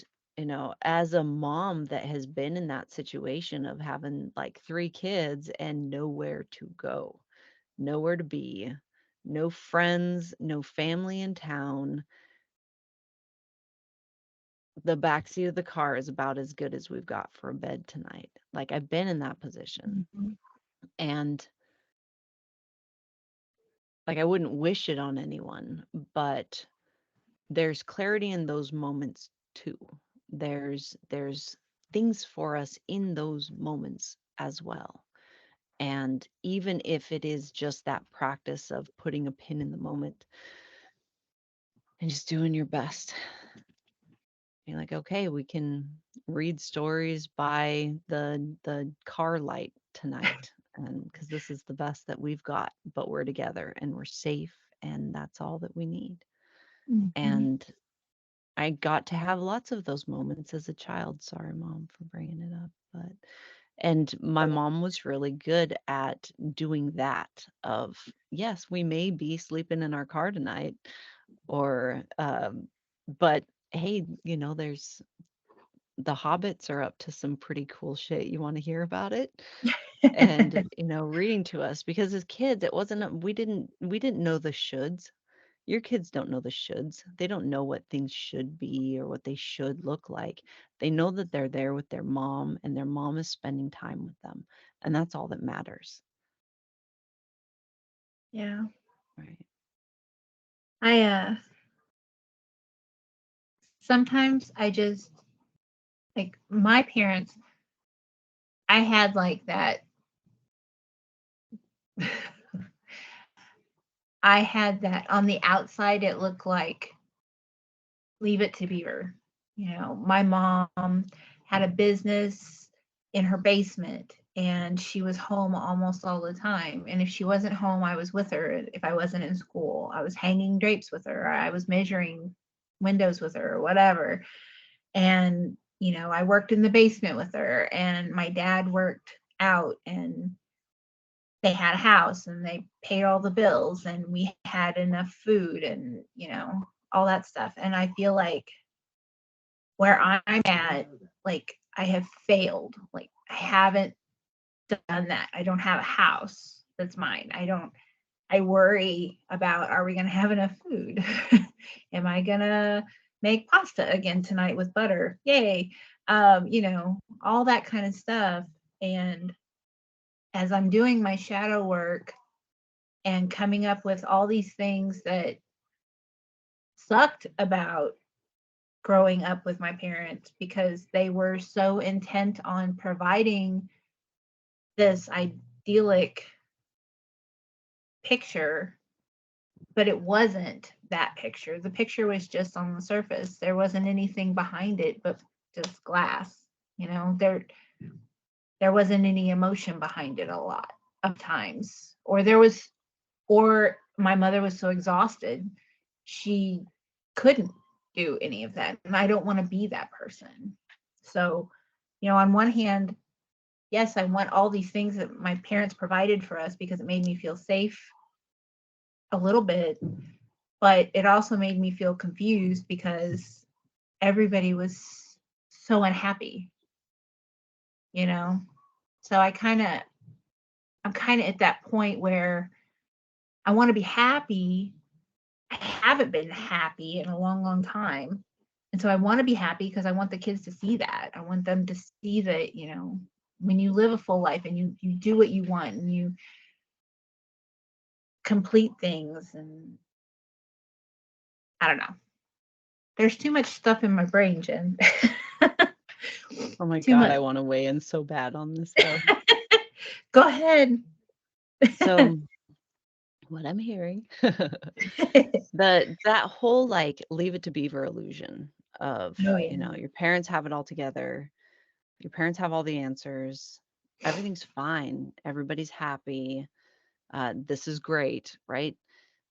as a mom that has been in that situation of having like 3 kids and nowhere to go, nowhere to be, no friends, no family in town, the backseat of the car is about as good as we've got for a bed tonight. Like I've been in that position. Mhm. And like I wouldn't wish it on anyone, but there's clarity in those moments too. There's things for us in those moments as well. And even if it is just that practice of putting a pin in the moment and just doing your best, you're like, okay, we can read stories by the car light tonight, and because this is the best that we've got, but we're together and we're safe, and that's all that we need. Mhm. And I got to have lots of those moments as a child. Sorry, Mom, for bringing it up, but and my mom was really good at doing that of, yes, we may be sleeping in our car tonight, or but hey, there's the hobbits are up to some pretty cool shit. You want to hear about it? And reading to us, because as kids it wasn't we didn't know the shoulds. Your kids don't know the shoulds. They don't know what things should be or what they should look like. They know that they're there with their mom and their mom is spending time with them. And that's all that matters. Yeah. Right. I sometimes I just like my parents, I had like that I had that on the outside it looked like Leave It to Beaver. My mom had a business in her basement and she was home almost all the time. And if she wasn't home, I was with her. If I wasn't in school, I was hanging drapes with her, or I was measuring windows with her, or whatever. And, I worked in the basement with her, and my dad worked out, and they had a house and they paid all the bills, and we had enough food and, all that stuff. And I feel like where I'm at, like I have failed. Like I haven't done that. I don't have a house that's mine. I worry about, are we going to have enough food? Am I going to make pasta again tonight with butter? Yay. All that kind of stuff. And as I'm doing my shadow work and coming up with all these things that sucked about growing up with my parents, because they were so intent on providing this idyllic picture, but it wasn't that picture. The picture was just on the surface. There wasn't anything behind it but just glass. There wasn't any emotion behind it a lot of times. Or my mother was so exhausted she couldn't do any of that. And I don't want to be that person. So, on one hand, yes, I want all these things that my parents provided for us because it made me feel safe a little bit, but it also made me feel confused because everybody was so unhappy, you know? So I'm kind of at that point where I want to be happy. I haven't been happy in a long, long time. And so I want to be happy because I want the kids to see that. I want them to see that, when you live a full life and you do what you want and you complete things, and I don't know. There's too much stuff in my brain, Jen. Oh my Too God, much. I want to weigh in so bad on this though. Go ahead. So what I'm hearing, that whole like leave it to beaver illusion of, Oh yeah. your parents have it all together. Your parents have all the answers. Everything's fine. Everybody's happy. This is great, right?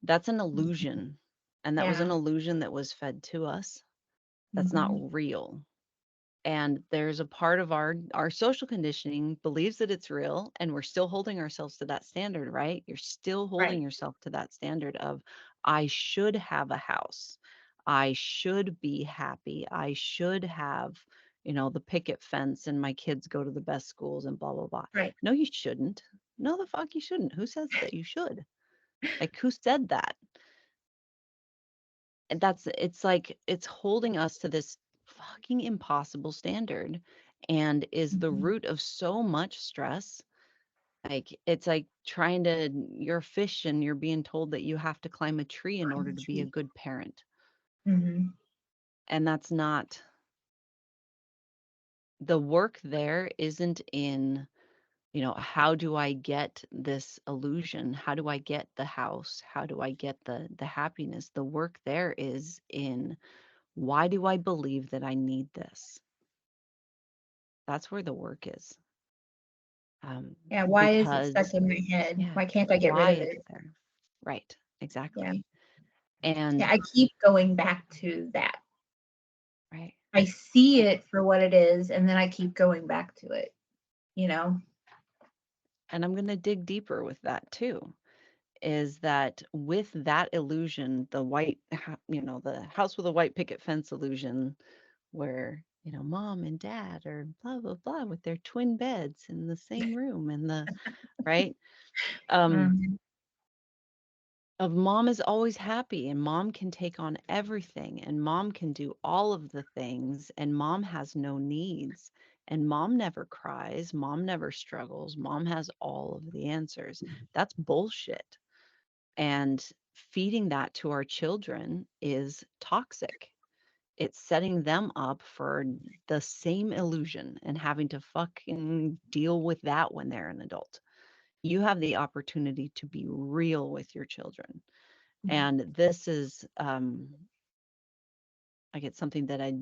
That's an illusion. And that was an Yeah. illusion that was fed to us. That's not Mhm. real. And there's a part of our social conditioning believes that it's real, and we're still holding ourselves to that standard, right? You're still holding Right. yourself to that standard of, I should have a house, I should be happy, I should have, the picket fence, and my kids go to the best schools and blah blah blah. Right. No, you shouldn't. No, the fuck you shouldn't. Who says that you should? Like, who said that? And it's like it's holding us to this fucking impossible standard, and is the Mhm. root of so much stress. Like, it's like you're a fish and you're being told that you have to climb a tree in order to be a good parent. Mhm. And that's not the work. There isn't in, how do I get this illusion? How do I get the house? How do I get the happiness? The work there is in, why do I believe that I need this? That's where the work is. Yeah. Why is it stuck Because, in my head? yeah, Why can't I get rid why of is it? it there? Right, Yeah. exactly. Yeah. And, I keep going back to that. right. I see And, it for what it is, and then I keep going back to it. You know. and I'm going to dig deeper with that too. Is that with that illusion, the house with a white picket fence illusion, where, mom and dad are blah, blah, blah with their twin beds in the same room and right? Um, Mhm. of mom is always happy, and mom can take on everything, and mom can do all of the things, and mom has no needs, and mom never cries, mom never struggles, mom has all of the answers. That's bullshit. And feeding that to our children is toxic. It's setting them up for the same illusion and having to fucking deal with that when they're an adult. You have the opportunity to be real with your children. And this is, I get something that I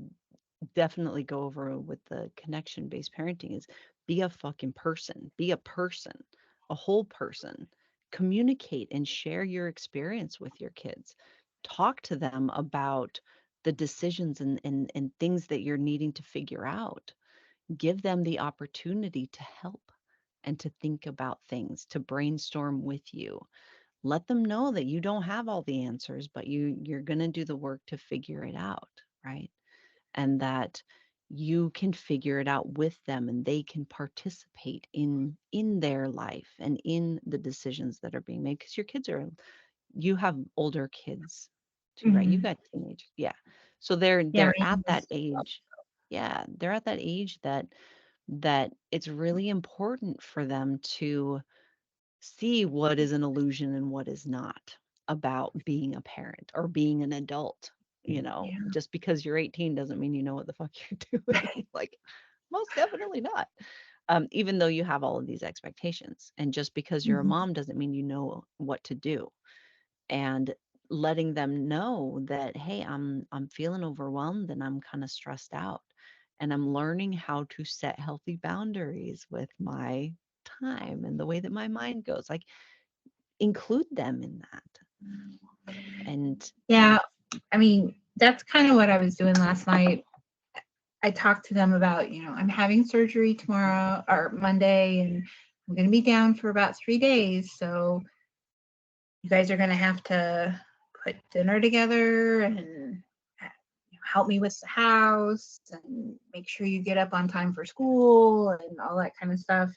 definitely go over with the connection based parenting is, be a fucking person, be a person, a whole person. Communicate and share your experience with your kids. Talk to them about the decisions and things that you're needing to figure out. Give them the opportunity to help and to think about things, to brainstorm with you. Let them know that you don't have all the answers, but you're going to do the work to figure it out, right? And that you can figure it out with them, and they can participate in their life and in the decisions that are being made, because your kids are, you have older kids too, right? You've Mhm. got teenagers. Yeah. So they're Yeah, my they're at that youngest is 12. age. Yeah, they're at that age that it's really important for them to see what is an illusion and what is not about being a parent or being an adult. Yeah. Just because you're 18 doesn't mean you know what the fuck you're doing. Like, most definitely not. Even though you have all of these expectations. And just because you're a Mhm. mom doesn't mean you know what to do. And letting them know that, hey, I'm feeling overwhelmed and I'm kind of stressed out. And I'm learning how to set healthy boundaries with my time and the way that my mind goes. Like, include them in that. And Yeah, I mean, that's kind of what I was doing last night. I talked to them about, I'm having surgery tomorrow or Monday, and I'm going to be down for about 3 days. So you guys are going to have to put dinner together and help me with the house and make sure you get up on time for school and all that kind of stuff.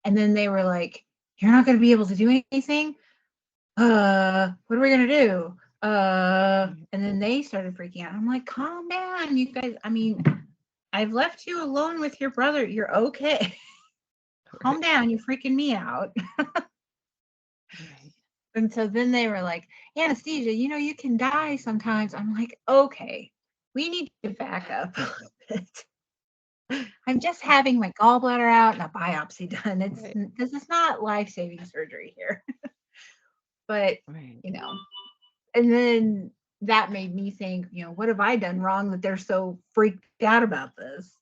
And then they were like, "You're not going to be able to do anything? What are we going to do?" And then they started freaking out. I'm like, "Calm down, you guys. I mean, I've left you alone with your brother. You're okay. Calm right, down. You're freaking me out." right. And so then they were like, "Anesthesia, you can die sometimes." I'm like, "Okay, we need to back up a little bit. I'm just having my gallbladder out and a biopsy done. Right, This is not life-saving surgery here." But, right. you know, and then that made me think, what have I done wrong that they're so freaked out about this?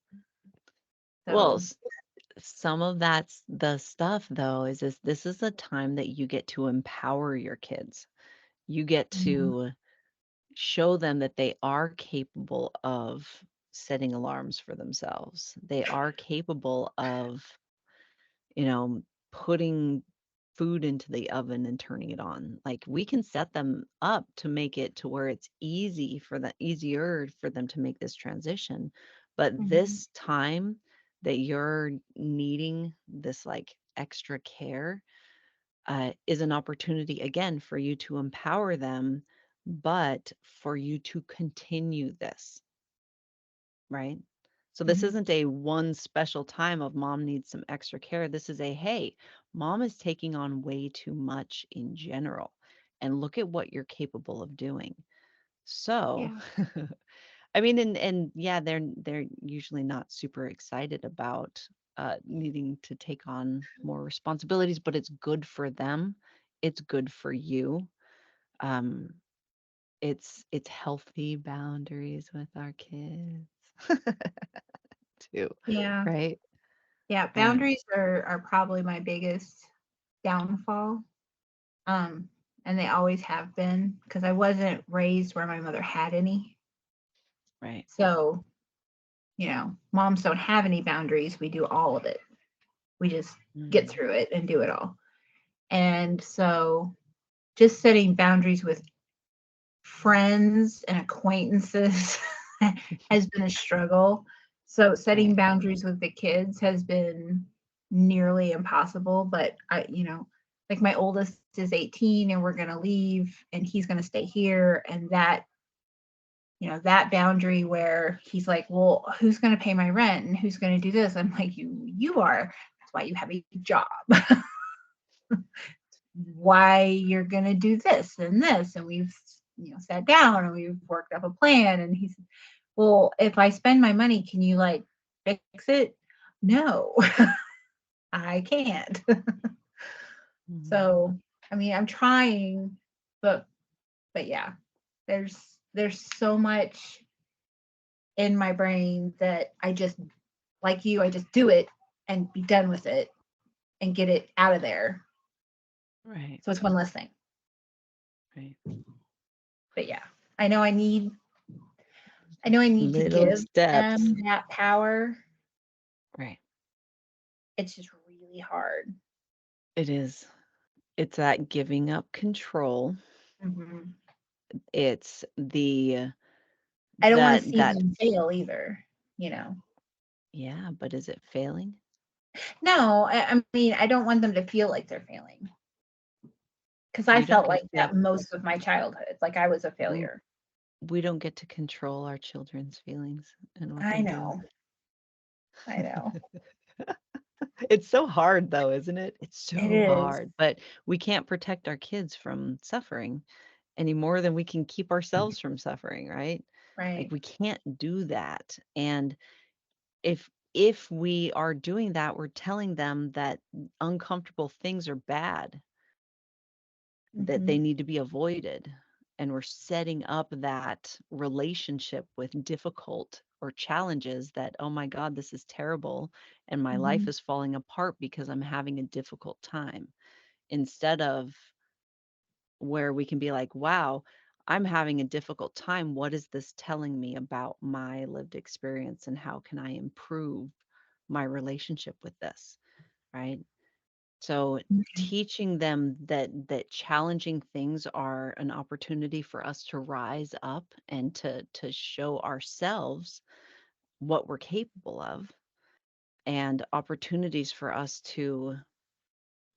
Well, So, some of that's the stuff, though, is this is a time that you get to empower your kids. You get mhm, to show them that they are capable of setting alarms for themselves. They are capable of, you know, putting food into the oven and turning it on. Like, we can set them up to make it to where it's easier for them to make this transition. But mhm, this time that you're needing this like extra care is an opportunity again for you to empower them, but for you to continue this, right? So this mhm, isn't a one special time of mom needs some extra care. This is a, hey, mom is taking on way too much in general. And look at what you're capable of doing. So, yeah, I mean, and yeah, they're usually not super excited about needing to take on more responsibilities, but it's good for them. It's good for you. Um, it's healthy boundaries with our kids too, yeah, right? yeah. Um, Boundaries are probably my biggest downfall. Um, and they always have been because I wasn't raised where my mother had any. right. So, moms don't have any boundaries. We do all of it. We just get Mm, through it and do it all. And so just setting boundaries with friends and acquaintances has been a struggle. So setting right. boundaries with the kids has been nearly impossible. But like my oldest is 18 and we're going to leave and he's going to stay here. And that boundary where he's like, "Well, who's going to pay my rent and who's going to do this?" I'm like, you are. That's why you have a job. Why you're going to do this and this. And we've, sat down and we've worked up a plan. And he's, "Well, if I spend my money, can you like fix it?" No, I can't. Mhm. So, I mean, I'm trying, but yeah, there's so much in my brain that I just, like you, I just do it and be done with it and get it out of there. Right, So it's one less thing. right. But yeah, I know I need to Little give steps. them that power. Right. It's just really hard. It is. It's that giving up control. Mhm. It's the I don't want to that see that them fail either. Yeah, but is it failing? No, I mean, I don't want them to feel like they're failing. Because I You don't felt get like to that most of my childhood, like I was a failure. we don't get to control our children's feelings and what I they do. know. I know. It's so hard though, isn't it? It's It so is. hard, but we can't protect our kids from suffering any more than we can keep ourselves from suffering, right? Like Right. we can't do that. And if we are doing that, we're telling them that uncomfortable things are bad, that they Mhm. need to be avoided. And we're setting up that relationship with difficult or challenges that, oh my God, this is terrible. And my life Mhm. is falling apart because I'm having a difficult time. Instead of where we can be like, wow, I'm having a difficult time. What is this telling me about my lived experience and how can I improve my relationship with this? Right. So Okay. teaching them that challenging things are an opportunity for us to rise up and to show ourselves what we're capable of and opportunities for us to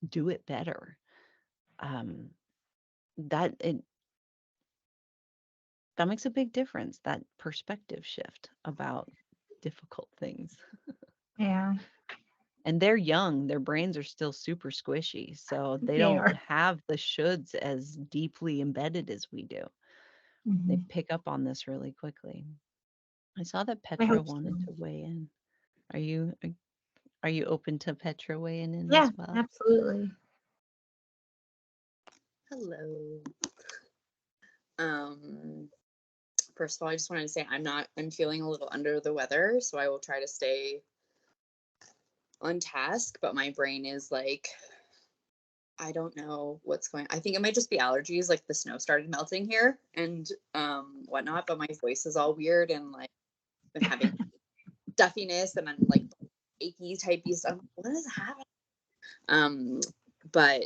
do it better. Um, that it that makes a big difference, that perspective shift about difficult things. Yeah, And they're young, their brains are still super squishy, so they they don't are. have the shoulds as deeply embedded as we do. They Mhm. pick up on this really quickly. I saw that I Petra hope so. wanted to weigh in. Are you open to Petra weighing in Yeah, as well? absolutely. Hello. Um, First of all, I just wanted to say I'm feeling a little under the weather, so I will try to stay on task, but my brain is like, I don't know what's going. I think it might just be allergies, like the snow started melting here and whatnot, but my voice is all weird and like been having stuffiness and I'm like achy typey stuff. What is happening? Um, but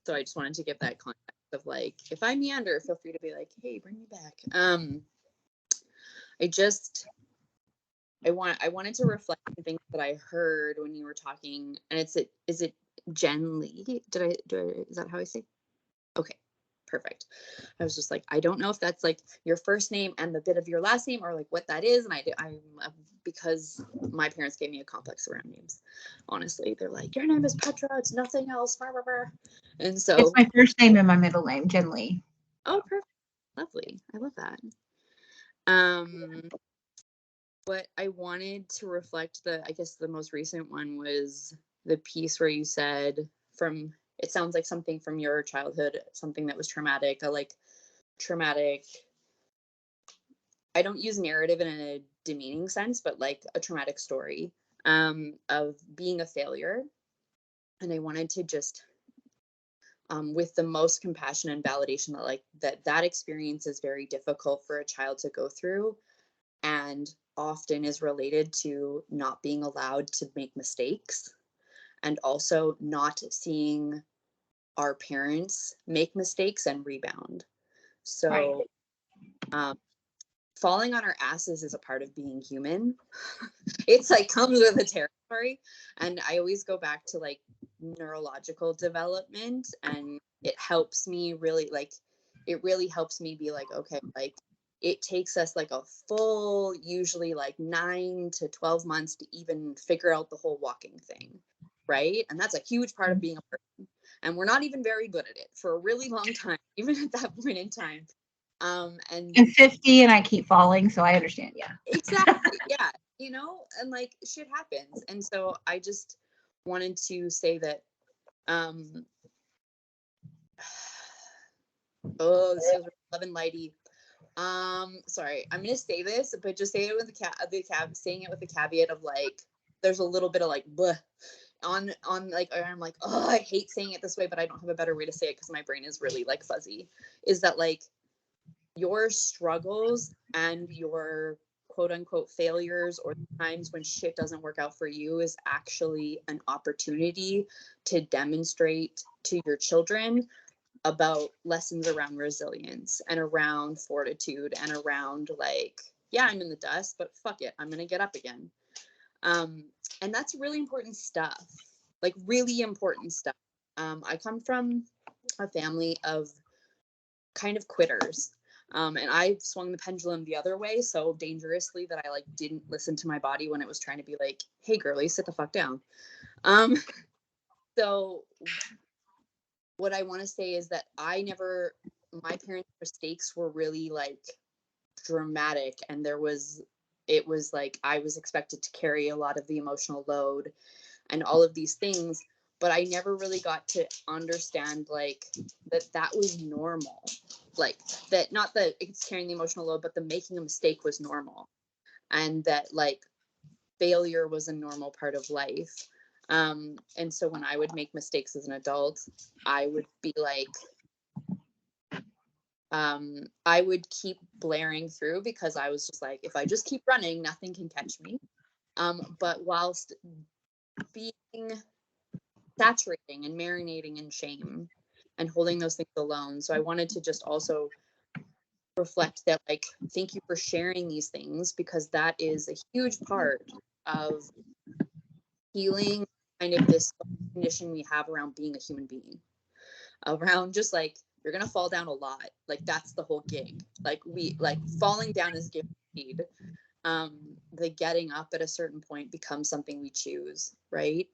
so I just wanted to give that context of like, if I meander, feel free to be like, hey, bring me back. I just I wanted to reflect on things that I heard when you were talking, and is it Jen Lee? Is that how I say? Okay, perfect. I was just like, I don't know if that's like your first name and the bit of your last name, or like what that is. And I'm because my parents gave me a complex around names. Honestly, they're like, your name is Petra. It's nothing else. Blah, blah, blah. And It's so, my first name and my middle name, Jen Lee. oh, perfect, lovely. I love that. Um, what I wanted to reflect I guess the most recent one was the piece where you said it sounds like something from your childhood, something that was traumatic, traumatic. I don't use narrative in a demeaning sense, but like a traumatic story of being a failure. And I wanted to just, with the most compassion and validation that that experience is very difficult for a child to go through and often is related to not being allowed to make mistakes and also not seeing our parents make mistakes and rebound. Right. So, falling on our asses is a part of being human. It's like comes with the territory. And I always go back to like neurological development, and it helps me really it really helps me be like, okay, like it takes us like a full, usually like 9 to 12 months to even figure out the whole walking thing. Right. And that's a huge part of being a person. And we're not even very good at it for a really long time, even at that point in time. And I'm 50 and I keep falling, so I understand. Yeah. exactly, yeah, and like shit happens. And so I just wanted to say that, oh, this feels love and lighty. Sorry, I'm gonna say this, but just say it with saying it with the caveat of like, there's a little bit of like, bleh, on like, I'm like, oh, I hate saying it this way, but I don't have a better way to say it because my brain is really like fuzzy. Is that like your struggles and your quote unquote failures or times when shit doesn't work out for you is actually an opportunity to demonstrate to your children about lessons around resilience and around fortitude and around like, yeah, I'm in the dust, but fuck it, I'm gonna get up again. And that's really important stuff, like really important stuff. I come from a family of kind of quitters. And I swung the pendulum the other way so dangerously that I like didn't listen to my body when it was trying to be like, hey girlie, sit the fuck down. So what I want to say is that my parents' mistakes were really like dramatic, and it was like I was expected to carry a lot of the emotional load and all of these things, but I never really got to understand like that was normal. Like that, not that it's carrying the emotional load, but the making a mistake was normal, and that like failure was a normal part of life. And so when I would make mistakes as an adult, I would be like, I would keep blaring through because I was just like, if I just keep running, nothing can catch me. But whilst being saturating and marinating in shame and holding those things alone. So I wanted to just also reflect that, like, thank you for sharing these things, because that is a huge part of healing kind of this condition we have around being a human being, around just like, you're gonna fall down a lot. Like that's the whole gig. Like falling down is guaranteed. The getting up at a certain point becomes something we choose, right?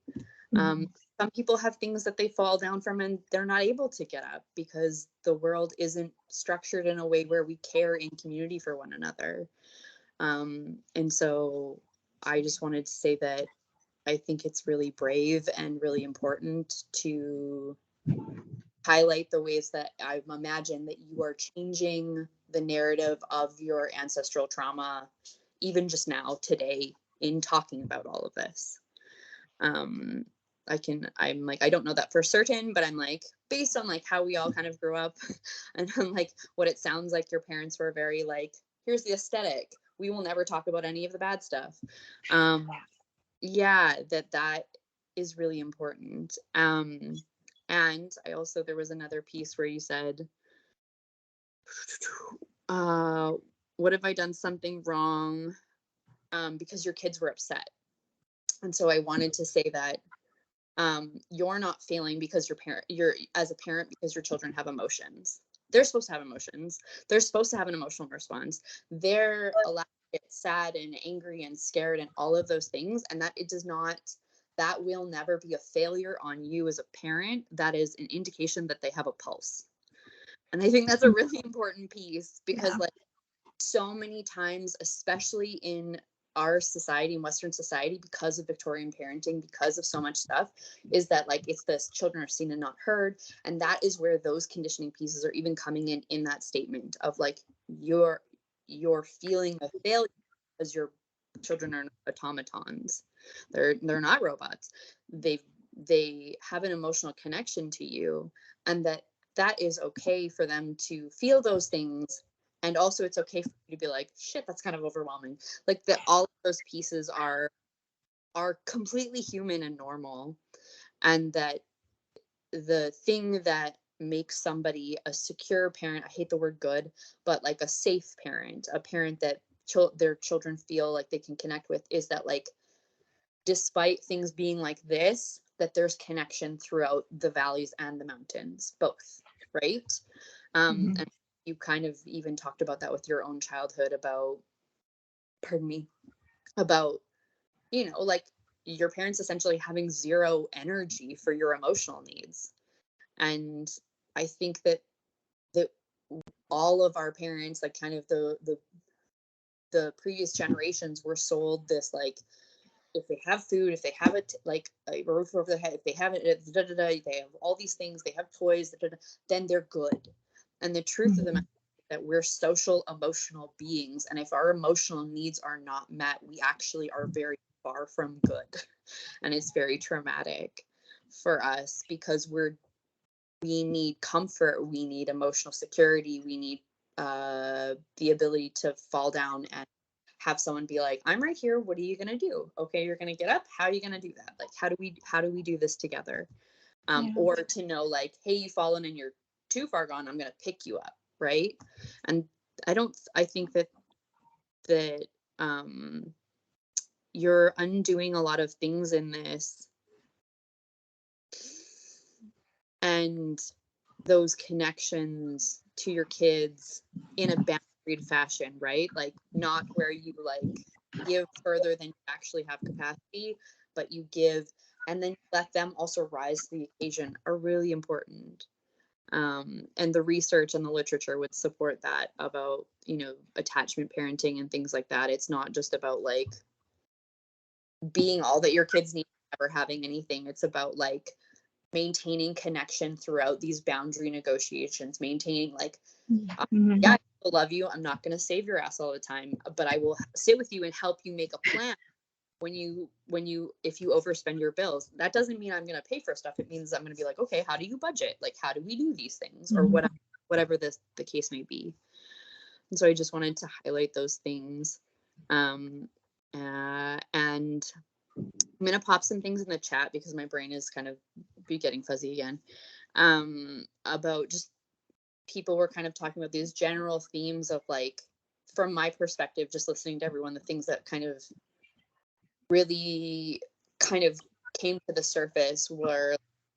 Some people have things that they fall down from and they're not able to get up because the world isn't structured in a way where we care in community for one another. And so I just wanted to say that I think it's really brave and really important to highlight the ways that I imagine that you are changing the narrative of your ancestral trauma, even just now, today, in talking about all of this. I'm like, I don't know that for certain, but I'm like, based on like how we all kind of grew up and like what it sounds like your parents were very like, here's the aesthetic. We will never talk about any of the bad stuff. Yeah, that is really important. And I also, there was another piece where you said, what if I done something wrong? Because your kids were upset. And so I wanted to say that you're not failing because you're as a parent, because your children have emotions. They're supposed to have emotions. They're supposed to have an emotional response. They're allowed to get sad and angry and scared and all of those things. And that will never be a failure on you as a parent. That is an indication that they have a pulse. And I think that's a really important piece, because like so many times, especially in our society, in Western society, because of Victorian parenting, because of so much stuff, is that like it's this children are seen and not heard. And that is where those conditioning pieces are even coming in that statement of like, you're feeling a failure because your children are not automatons. They're not robots. They have an emotional connection to you, and that is okay for them to feel those things. And also it's okay for you to be like, shit, that's kind of overwhelming. Like that all of those pieces are completely human and normal. And that the thing that makes somebody a secure parent, I hate the word good, but like a safe parent, a parent that their children feel like they can connect with, is that like, despite things being like this, that there's connection throughout the valleys and the mountains, both, right? And you kind of even talked about that with your own childhood about, pardon me, about, like your parents essentially having zero energy for your emotional needs. And I think that all of our parents, like kind of the previous generations, were sold this like, if they have food, if they have it like a roof over their head, if they have it, they have all these things, they have toys, then they're good. And the truth of the matter is that we're social emotional beings, and if our emotional needs are not met, we actually are very far from good. And it's very traumatic for us, because we need comfort, we need emotional security, we need the ability to fall down and have someone be like, I'm right here, what are you gonna do? Okay, you're gonna get up, how are you gonna do that? Like, how do we do this together? Or to know like, hey, you've fallen and you're too far gone, I'm gonna pick you up, right? And I think that that you're undoing a lot of things in this, and those connections to your kids in a boundaried fashion, right? Like not where you like give further than you actually have capacity, but you give and then let them also rise to the occasion are really important. And the research and the literature would support that about, you know, attachment parenting and things like that. It's not just about like being all that your kids need, never having anything. It's about like maintaining connection throughout these boundary negotiations, maintaining like, Mhm. yeah, I still love you. I'm not going to save your ass all the time, but I will sit with you and help you make a plan when you if you overspend your bills. That doesn't mean I'm going to pay for stuff. It means I'm going to be like, okay, how do you budget? Like, how do we do these things, or Mhm. whatever the case may be. And so I just wanted to highlight those things. And I'm going to pop some things in the chat because my brain is kind of be getting fuzzy again. About just people were kind of talking about these general themes of like, from my perspective, just listening to everyone, the things that kind of really kind of came to the surface were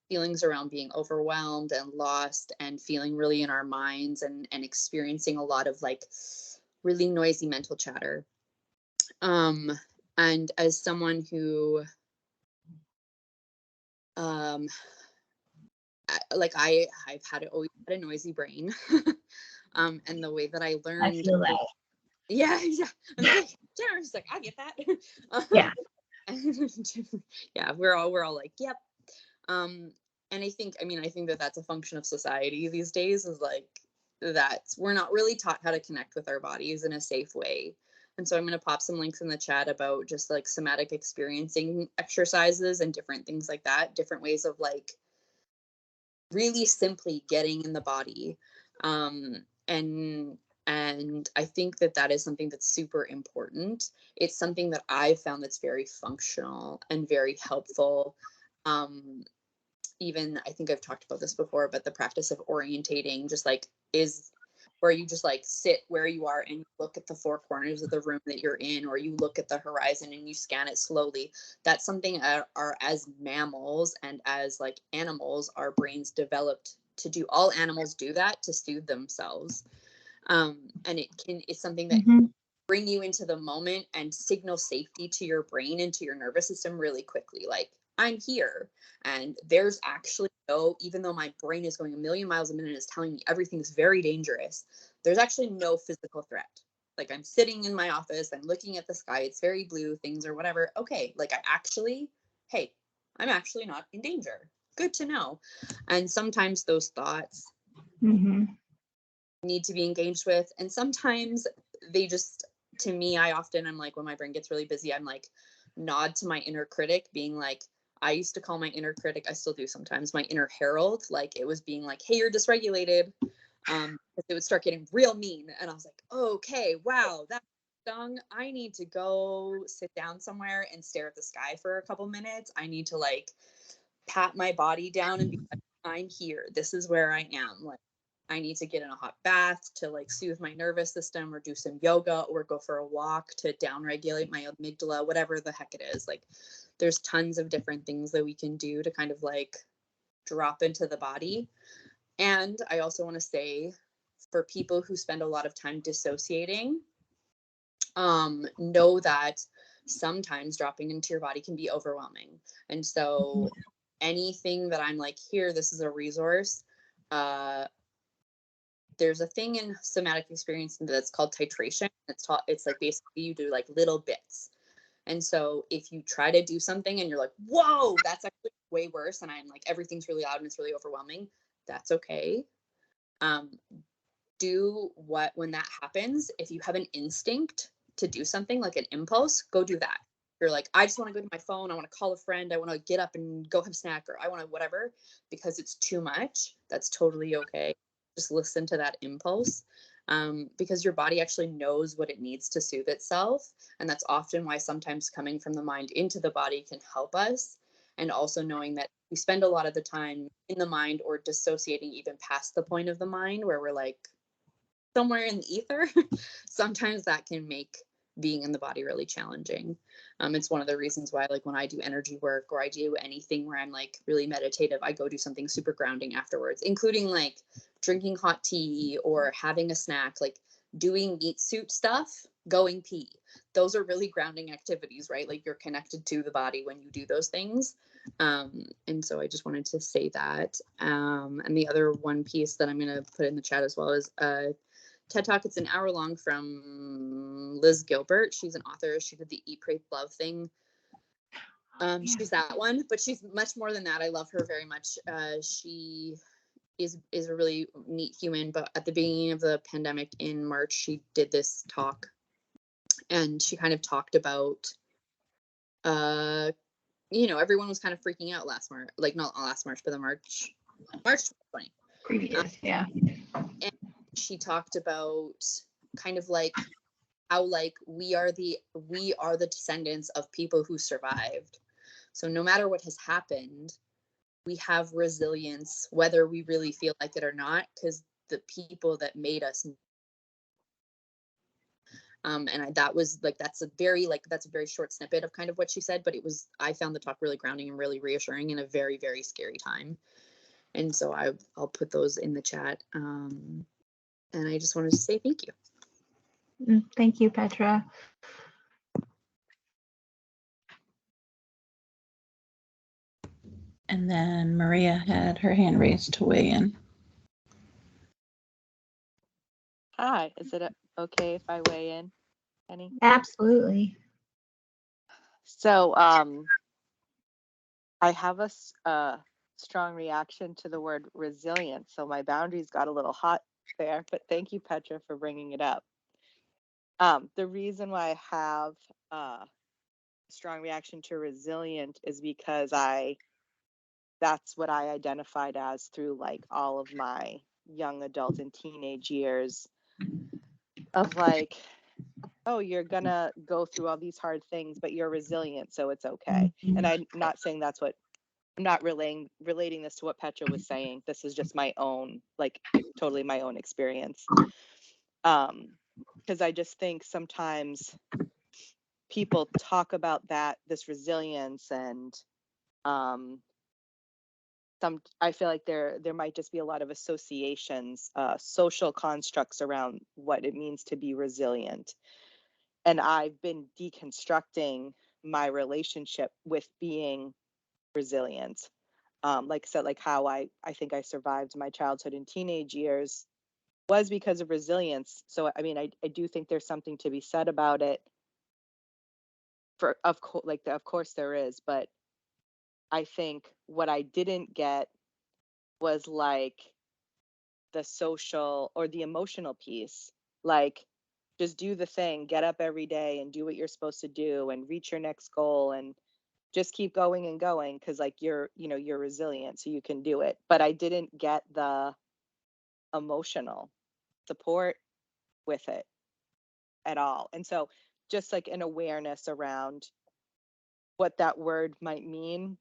feelings around being overwhelmed and lost and feeling really in our minds and experiencing a lot of like really noisy mental chatter. And as someone who I've always had a noisy brain. And the way that I I learned, feel that. yeah, I'm like, Jennifer's like, I get that. Yeah. Yeah, we're all like, yep. And I think that that's a function of society these days, is like that we're not really taught how to connect with our bodies in a safe way. And so I'm going to pop some links in the chat about just like somatic experiencing exercises and different things like that, different ways of like really simply getting in the body. And I think that that is something that's super important. It's something that I've found that's very functional and very helpful. Even I think I've talked about this before, but the practice of orientating just like is where you just like sit where you are and you look at the four corners of the room that you're in, or you look at the horizon and you scan it slowly. That's something our as mammals and as like animals, our brains developed to do. All animals do that to soothe themselves. And it's something that Mhm. bring you into the moment and signal safety to your brain and to your nervous system really quickly. Like, I'm here, and there's actually no, even though my brain is going a million miles a minute and is telling me everything's very dangerous, there's actually no physical threat. Like, I'm sitting in my office, I'm looking at the sky, it's very blue, things or whatever. Okay, like hey, I'm actually not in danger. Good to know. And sometimes those thoughts Mhm. need to be engaged with, and sometimes they just, to me, I'm like, when my brain gets really busy, I'm like, nod to my inner critic, being like, I used to call my inner critic, I still do sometimes, my inner herald. Like, it was being like, hey, you're dysregulated. It would start getting real mean, and I was like, okay, wow, that stung. I need to go sit down somewhere and stare at the sky for a couple minutes. I need to like pat my body down and be like, I'm here, this is where I am. Like, I need to get in a hot bath to like soothe my nervous system, or do some yoga, or go for a walk to downregulate my amygdala, whatever the heck it is. Like, there's tons of different things that we can do to kind of like drop into the body. And I also want to say, for people who spend a lot of time dissociating, know that sometimes dropping into your body can be overwhelming. And so anything that I'm like, here, this is a resource. There's a thing in somatic experience that's called titration. It's like basically you do like little bits. And so if you try to do something and you're like, whoa, that's actually way worse, and I'm like, everything's really loud and it's really overwhelming, that's okay. Do what, when that happens, if you have an instinct to do something, like an impulse, go do that. You're like, I just want to go to my phone, I want to call a friend, I want to get up and go have a snack, or I want to whatever, because it's too much. That's totally okay. Just listen to that impulse, because your body actually knows what it needs to soothe itself. And that's often why sometimes coming from the mind into the body can help us. And also knowing that we spend a lot of the time in the mind, or dissociating even past the point of the mind, where we're like somewhere in the ether. Sometimes that can make being in the body really challenging. It's one of the reasons why, like, when I do energy work or I do anything where I'm like really meditative, I go do something super grounding afterwards, including like drinking hot tea or having a snack, like doing meat suit stuff, going pee. Those are really grounding activities, right? Like, you're connected to the body when you do those things. And so I just wanted to say that. And the other one piece that I'm going to put in the chat as well is TED Talk. It's an hour long from Liz Gilbert. She's an author. She did the Eat, Pray, Love thing. She's that one, but she's much more than that. I love her very much. She is a really neat human, but at the beginning of the pandemic in March, she did this talk, and she kind of talked about, everyone was kind of freaking out last March, like not last March, but the March 2020. Previous, yeah. And she talked about kind of like how like we are the descendants of people who survived. So no matter what has happened, we have resilience, whether we really feel like it or not, because the people that made us. That was like, that's a very short snippet of kind of what she said, but I found the talk really grounding and really reassuring in a very, very scary time. And so I'll put those in the chat. And I just wanted to say thank you. Thank you, Petra. And then Maria had her hand raised to weigh in. Hi, is it okay if I weigh in, Penny? Absolutely. So I have a strong reaction to the word resilience. So my boundaries got a little hot there, but thank you, Petra, for bringing it up. The reason why I have a strong reaction to resilient is because that's what I identified as through like all of my young adult and teenage years of like, oh, you're gonna go through all these hard things, but you're resilient, so it's okay. And I'm not saying I'm not relating this to what Petra was saying. This is just my own, like totally my own experience. Because I just think sometimes people talk about this resilience, and I feel like there might just be a lot of associations, social constructs around what it means to be resilient. And I've been deconstructing my relationship with being resilient. Like I said, like how I think I survived my childhood and teenage years was because of resilience. So I mean, I do think there's something to be said about it. Of course there is, but I think what I didn't get was like the social or the emotional piece. Like, just do the thing, get up every day and do what you're supposed to do and reach your next goal and just keep going and going, because like you're resilient, so you can do it. But I didn't get the emotional support with it at all. And so just like an awareness around what that word might mean.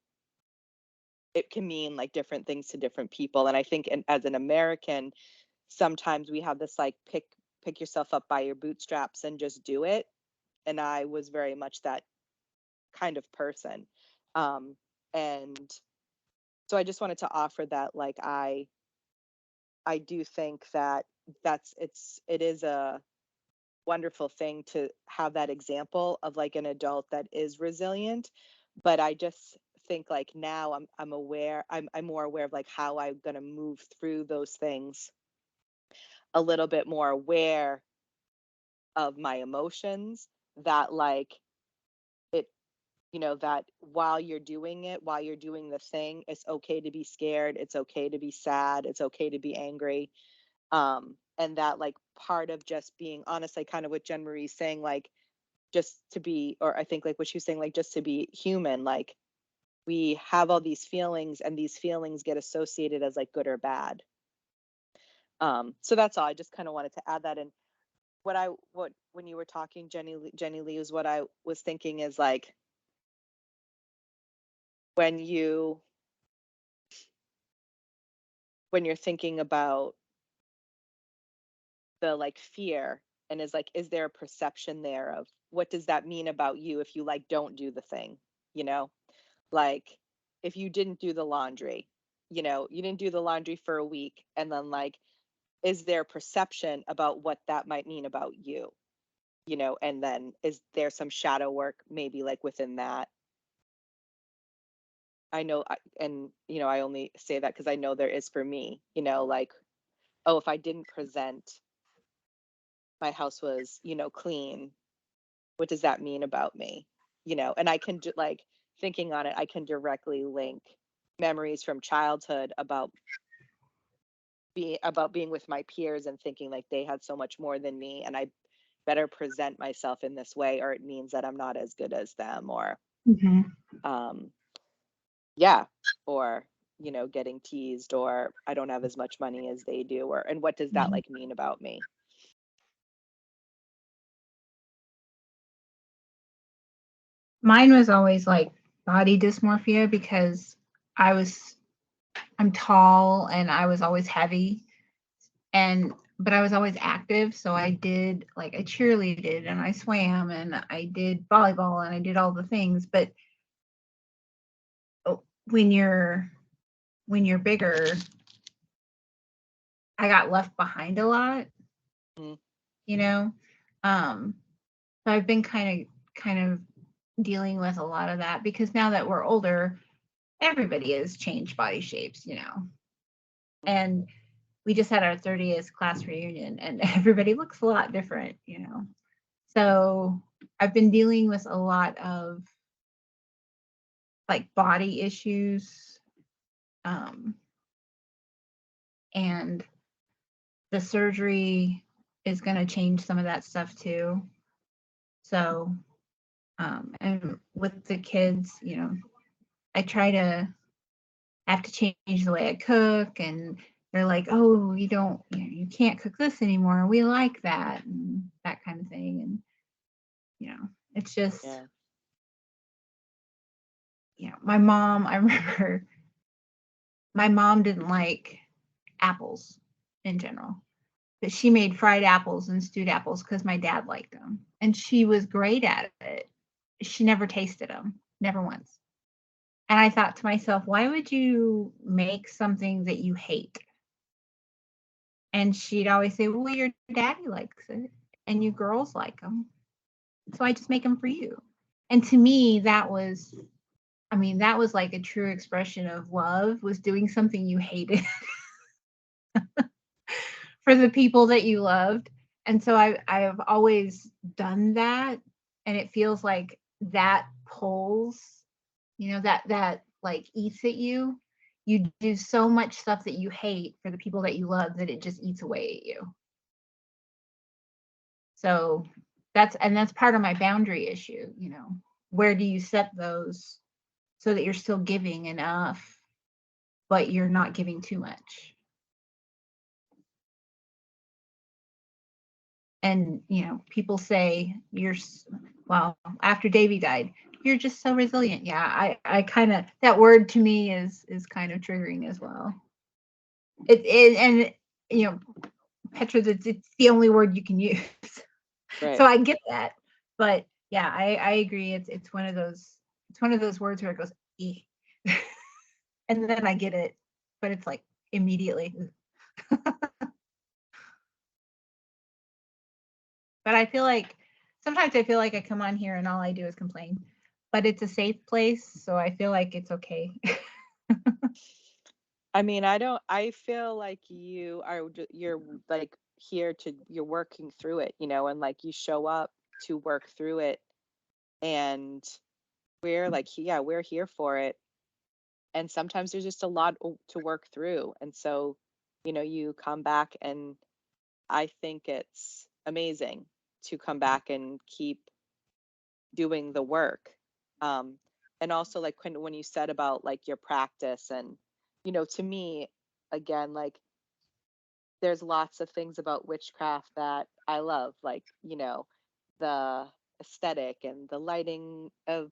It can mean like different things to different people. And I think as an American, sometimes we have this like pick yourself up by your bootstraps and just do it. And I was very much that kind of person. And so I just wanted to offer that, like, I do think that it is a wonderful thing to have that example of like an adult that is resilient. But I just think like now I'm aware, I'm more aware of like how I'm going to move through those things, a little bit more aware of my emotions, that like it, that while you're doing it, while you're doing the thing, it's okay to be scared, it's okay to be sad, it's okay to be angry. And that like part of just being honest, like kind of what Jen Marie's saying, like just to be, or I think like what she was saying, like just to be human, like we have all these feelings and these feelings get associated as like good or bad. So that's all. I just kind of wanted to add that in. What when you were talking, Jenny Lee, is what I was thinking is like when you're thinking about the like fear and is like, is there a perception there of what does that mean about you if you like don't do the thing, you know? Like if you didn't do the laundry, you didn't do the laundry for a week, and then like, is there perception about what that might mean about you? And then is there some shadow work maybe like within that? I know, and I only say that because I know there is for me, like, oh, if I didn't present, my house was, clean, what does that mean about me? And I can like thinking on it, I can directly link memories from childhood about being with my peers and thinking like they had so much more than me, and I better present myself in this way, or it means that I'm not as good as them, or um yeah, or getting teased, or I don't have as much money as they do, or and what does that like mean about me? Mine was always like body dysmorphia because I'm tall and I was always heavy, but I was always active. So I cheerleaded and I swam and I did volleyball and I did all the things. But when you're bigger, I got left behind a lot, Mhm. you know. So I've been kind of dealing with a lot of that because now that we're older, everybody has changed body shapes, and we just had our 30th class reunion and everybody looks a lot different, So I've been dealing with a lot of like body issues. And the surgery is going to change some of that stuff too. So, and with the kids, I have to change the way I cook, and they're like, oh, you can't cook this anymore. We like that, and that kind of thing. And, it's just, Yeah. my mom, I remember my mom didn't like apples in general, but she made fried apples and stewed apples because my dad liked them. And she was great at it. She never tasted them, never once. And I thought to myself, why would you make something that you hate? And she'd always say, well, your daddy likes it and you girls like them. So I just make them for you. And to me, that was like a true expression of love, was doing something you hated for the people that you loved. And so I've always done that. And it feels like that pulls, that like eats at you. You do so much stuff that you hate for the people that you love that it just eats away at you. So that's part of my boundary issue, where do you set those so that you're still giving enough, but you're not giving too much? And, people say well, after Davy died, you're just so resilient. Yeah, I kind of, that word to me is kind of triggering as well. And, Petra, it's the only word you can use. Right. So I get that. But yeah, I agree. It's one of those words where it goes, eh. And then I get it, but it's like immediately. But sometimes I feel like I come on here and all I do is complain, but it's a safe place, so I feel like it's okay. I mean, I feel like you're like you're working through it, and like you show up to work through it, and we're like, yeah, we're here for it. And sometimes there's just a lot to work through. And so, you come back, and I think it's amazing to come back and keep doing the work. Um, and also like when you said about like your practice, and, to me, again, like there's lots of things about witchcraft that I love, like, the aesthetic and the lighting of,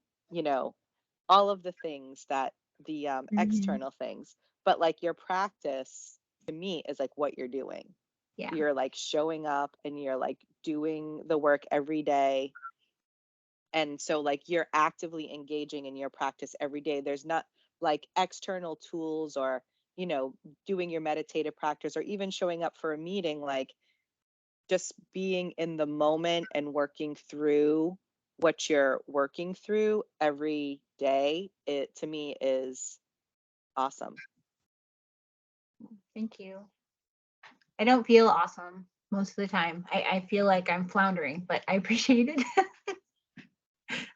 all of the things that the external things, but like your practice to me is like what you're doing. Yeah. You're like showing up and you're like doing the work every day. And so like you're actively engaging in your practice every day. There's not like external tools or, you know, doing your meditative practice or even showing up for a meeting, like just being in the moment and working through what you're working through every day, it to me is awesome. Thank you. I don't feel awesome most of the time. I feel like I'm floundering, but I appreciate it.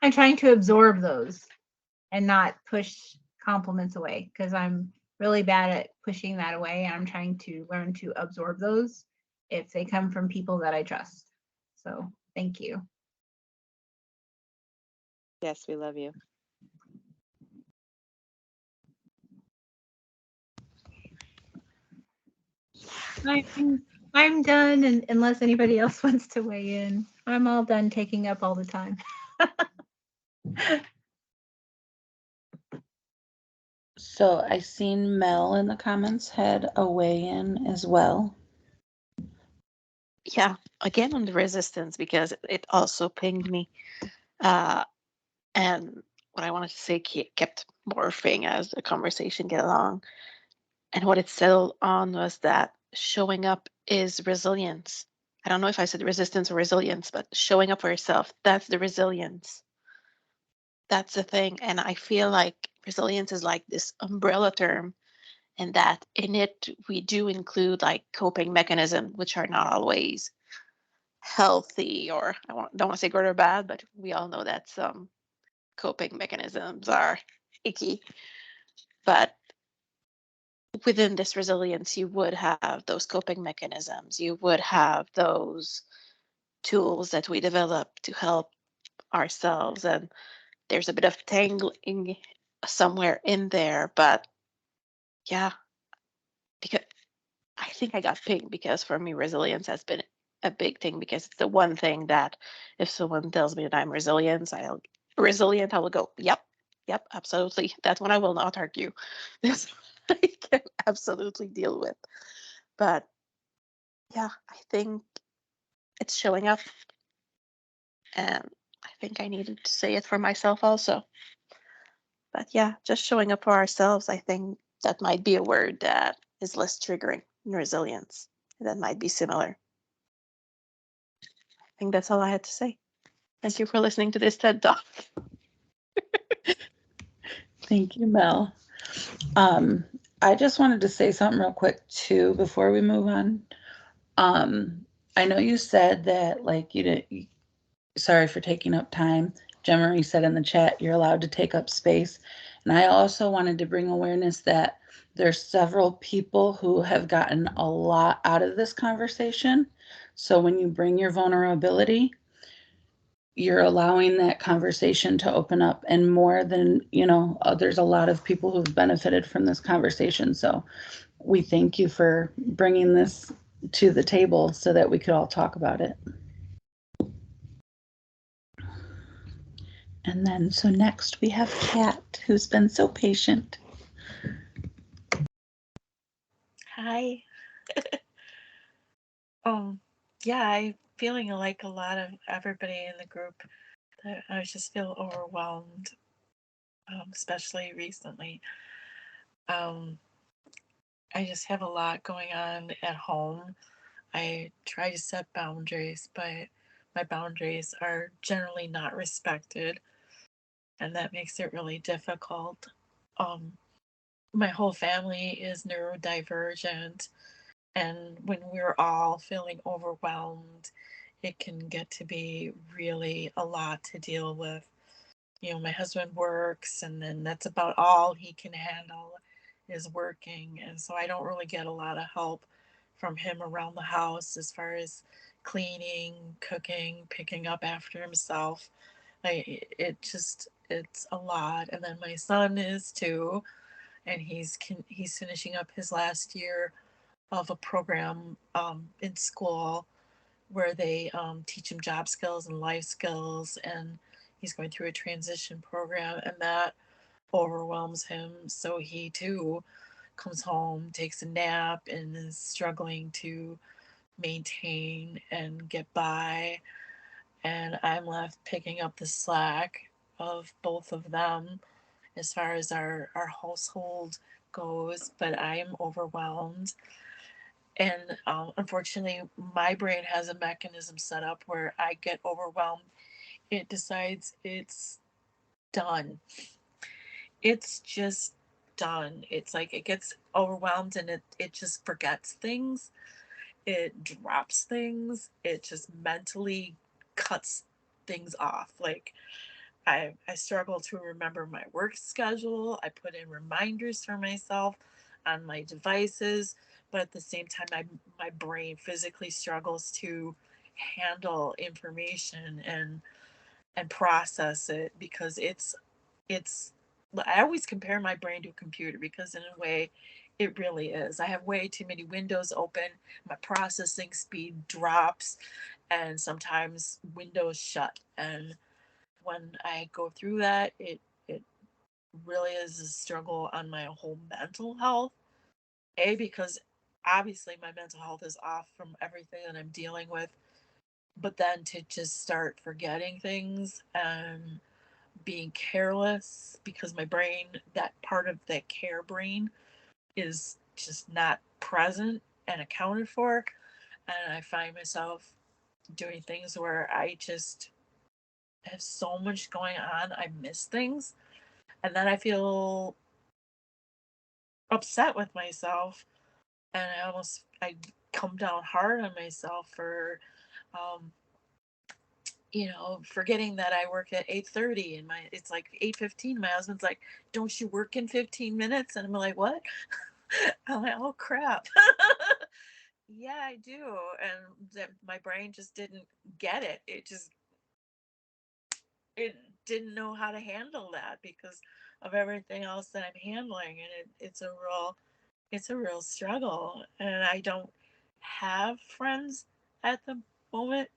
I'm trying to absorb those and not push compliments away because I'm really bad at pushing that away. And I'm trying to learn to absorb those if they come from people that I trust. So thank you. Yes, we love you. I'm done, and unless anybody else wants to weigh in, I'm all done taking up all the time. So I seen Mel in the comments had a weigh-in as well. Yeah, again on the resistance because it also pinged me. And what I wanted to say kept morphing as the conversation get along. And what it settled on was that showing up is resilience. I don't know if I said resistance or resilience, but showing up for yourself, that's the resilience. That's the thing. And I feel like resilience is like this umbrella term, and that in it we do include like coping mechanisms, which are not always healthy, or don't want to say good or bad, but we all know that some coping mechanisms are icky. But within this resilience, you would have those coping mechanisms. You would have those tools that we develop to help ourselves. And there's a bit of tangling somewhere in there. But yeah, because I think I got pinged because for me, resilience has been a big thing because it's the one thing that if someone tells me that I'm resilient, I will go, yep, absolutely. That's one I will not argue. This I can absolutely deal with. But yeah, I think it's showing up. And I think I needed to say it for myself also. But yeah, just showing up for ourselves, I think that might be a word that is less triggering than resilience. That might be similar. I think that's all I had to say. Thank you for listening to this TED Talk. Thank you, Mel. I just wanted to say something real quick too before we move on. I know you said that like you didn't. Sorry for taking up time. Jemery said in the chat you're allowed to take up space, and I also wanted to bring awareness that there's several people who have gotten a lot out of this conversation. So when you bring your vulnerability, you're allowing that conversation to open up, and more than there's a lot of people who've benefited from this conversation. So we thank you for bringing this to the table so that we could all talk about it. And then so next we have Kat, who's been so patient. Hi. Yeah, I'm feeling like a lot of everybody in the group that I just feel overwhelmed, especially recently. I just have a lot going on at home. I try to set boundaries, but my boundaries are generally not respected, and that makes it really difficult. My whole family is neurodivergent, and when we're all feeling overwhelmed, it can get to be really a lot to deal with. My husband works, and then that's about all he can handle is working. And so I don't really get a lot of help from him around the house as far as cleaning, cooking, picking up after himself. It's a lot. And then my son is too, and he's finishing up his last year of a program in school where they teach him job skills and life skills, and he's going through a transition program, and that overwhelms him. So he too comes home, takes a nap, and is struggling to maintain and get by, and I'm left picking up the slack of both of them as far as our household goes. But I am overwhelmed, and unfortunately my brain has a mechanism set up where I get overwhelmed. It decides it's done. It's just done. It's like it gets overwhelmed and it just forgets things. It drops things. It just mentally cuts things off. Like I struggle to remember my work schedule. I put in reminders for myself on my devices, but at the same time my brain physically struggles to handle information and process it, because it's I always compare my brain to a computer, because in a way it really is. I have way too many windows open. My processing speed drops, and sometimes windows shut. And when I go through that, it really is a struggle on my whole mental health. Because obviously my mental health is off from everything that I'm dealing with, but then to just start forgetting things and being careless, because my brain, that part of that care brain, is just not present and accounted for. And I find myself doing things where I just have so much going on, I miss things. And then I feel upset with myself, and I come down hard on myself for um forgetting that I work at 8:30, and my it's like 8:15. My husband's like, "Don't you work in 15 minutes?" And I'm like, "What?" I'm like, "Oh crap." Yeah, I do. And my brain just didn't get it. It didn't know how to handle that because of everything else that I'm handling, and it's a real struggle. And I don't have friends at the moment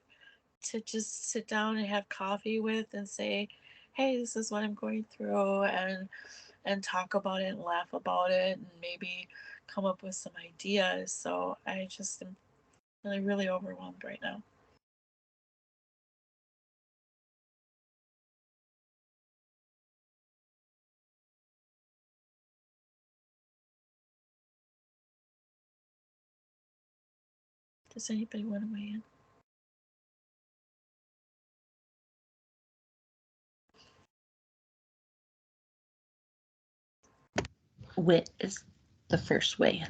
to just sit down and have coffee with and say, "Hey, this is what I'm going through," and talk about it and laugh about it and maybe come up with some ideas. So I just am really, really overwhelmed right now. Does anybody want to weigh in? Wit is the first way.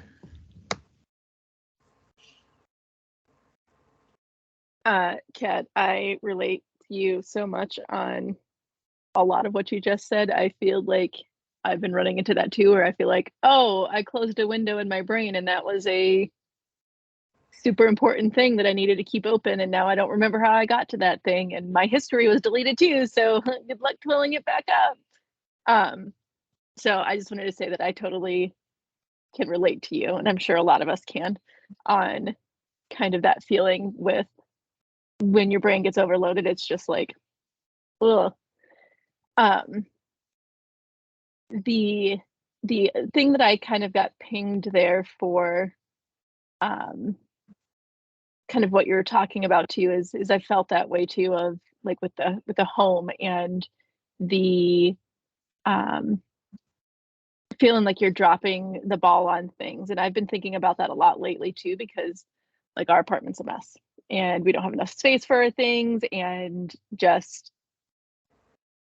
Kat, I relate to you so much on a lot of what you just said. I feel like I've been running into that too, where I feel like, oh, I closed a window in my brain and that was a super important thing that I needed to keep open. And now I don't remember how I got to that thing. And my history was deleted too. So good luck pulling it back up. So I just wanted to say that I totally can relate to you. And I'm sure a lot of us can, on kind of that feeling with when your brain gets overloaded. It's just like, ugh. Um, the the thing that I kind of got pinged there for, um, kind of what you're talking about too, is I felt that way too, of like with the home and the um feeling like you're dropping the ball on things. And I've been thinking about that a lot lately too, because like our apartment's a mess and we don't have enough space for our things, and just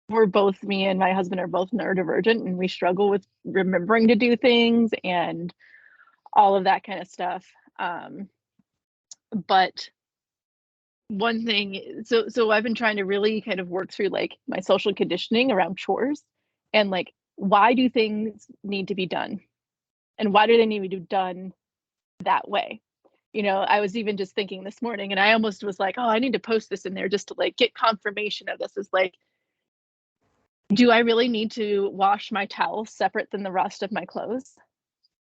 we're both, me and my husband are both neurodivergent, and we struggle with remembering to do things and all of that kind of stuff. But one thing, so I've been trying to really kind of work through like my social conditioning around chores, and like, why do things need to be done, and why do they need to be done that way? I was even just thinking this morning, and I almost was like, oh, I need to post this in there just to like get confirmation of this. Is like, do I really need to wash my towels separate than the rest of my clothes?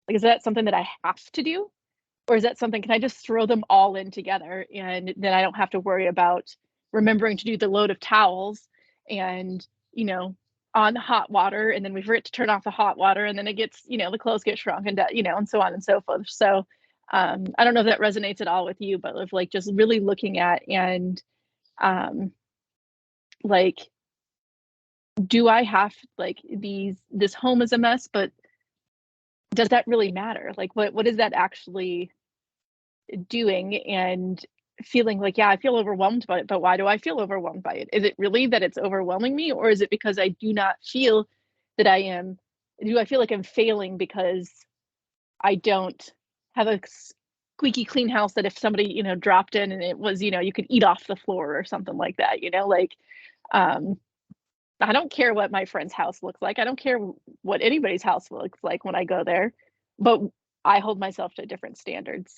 Like, is that something that I have to do? Or is that something, can I just throw them all in together and then I don't have to worry about remembering to do the load of towels and, on hot water, and then we forget to turn off the hot water, and then it gets, the clothes get shrunk and, and so on and so forth. So I don't know if that resonates at all with you, but of like just really looking at and um, like, do I have like this home is a mess, but does that really matter? Like, what is that actually doing? And feeling like, yeah, I feel overwhelmed by it, but why do I feel overwhelmed by it? Is it really that it's overwhelming me, or is it because I do not feel that I am? Do I feel like I'm failing because I don't have a squeaky clean house that if somebody, dropped in and it was, you could eat off the floor or something like that, like, um, I don't care what my friend's house looks like. I don't care what anybody's house looks like when I go there, but I hold myself to a different standard.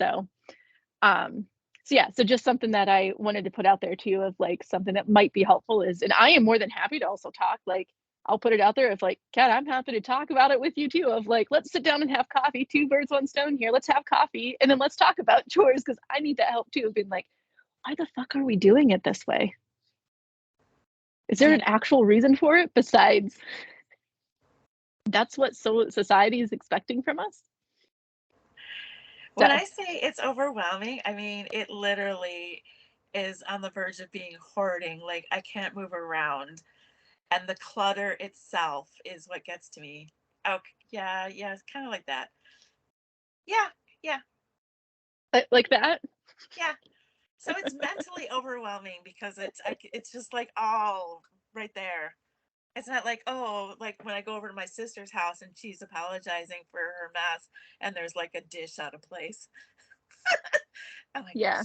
Um, so yeah, so just something that I wanted to put out there too of like something that might be helpful is, and I am more than happy to also talk, like I'll put it out there of like, Kat, I'm happy to talk about it with you too, of like, let's sit down and have coffee, two birds, one stone here. Let's have coffee. And then let's talk about chores. Cause I need that help too of being like, why the fuck are we doing it this way? Is there an actual reason for it besides that's what society is expecting from us? When So I say it's overwhelming, I mean it literally is on the verge of being hoarding. Like I can't move around, and the clutter itself is what gets to me. Okay, yeah, yeah, it's kind of like that. Yeah, yeah, like that. yeah. So it's mentally overwhelming because it's just like all right there. It's not like, oh, like when I go over to my sister's house and she's apologizing for her mess and there's like a dish out of place. I'm like, Yeah.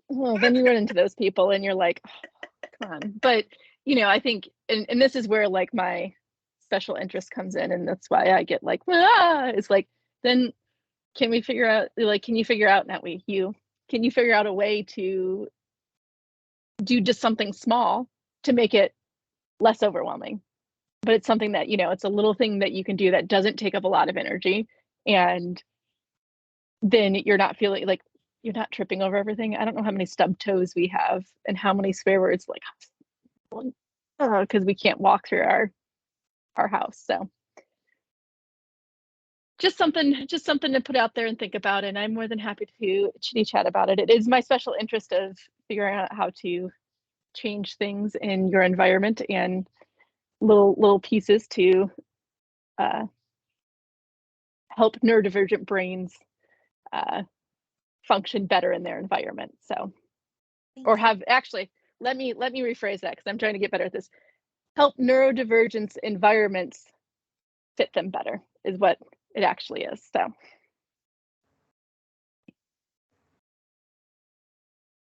Well, then you run into those people and you're like, oh, come on. But, I think, and this is where like my special interest comes in. And that's why I get like, it's like, then can we figure out, like, can you figure out, not we, can you figure out a way to do just something small to make it less overwhelming? But it's something that, it's a little thing that you can do that doesn't take up a lot of energy. And then you're not feeling like you're not tripping over everything. I don't know how many stub toes we have and how many swear words like because we can't walk through our house. So just something to put out there and think about. And I'm more than happy to chitty chat about it. It is my special interest of figuring out how to change things in your environment and little pieces to uh, help neurodivergent brains uh, function better in their environment. So, or have actually, let me rephrase that because I'm trying to get better at this. Help neurodivergence environments fit them better is what it actually is. So,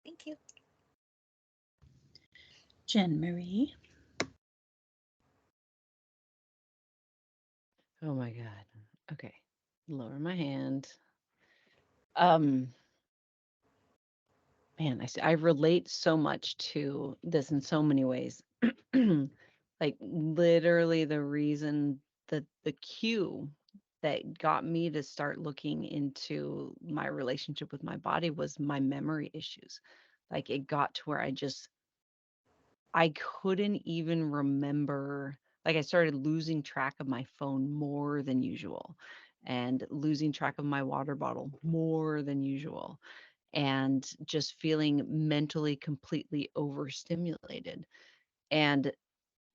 thank you. Jen Marie. Oh my God. Okay. Lower my hand. Um, Man, I relate so much to this in so many ways. Like literally the reason that the cue that got me to start looking into my relationship with my body was my memory issues. Like it got to where I couldn't even remember, like I started losing track of my phone more than usual and losing track of my water bottle more than usual and just feeling mentally completely overstimulated. And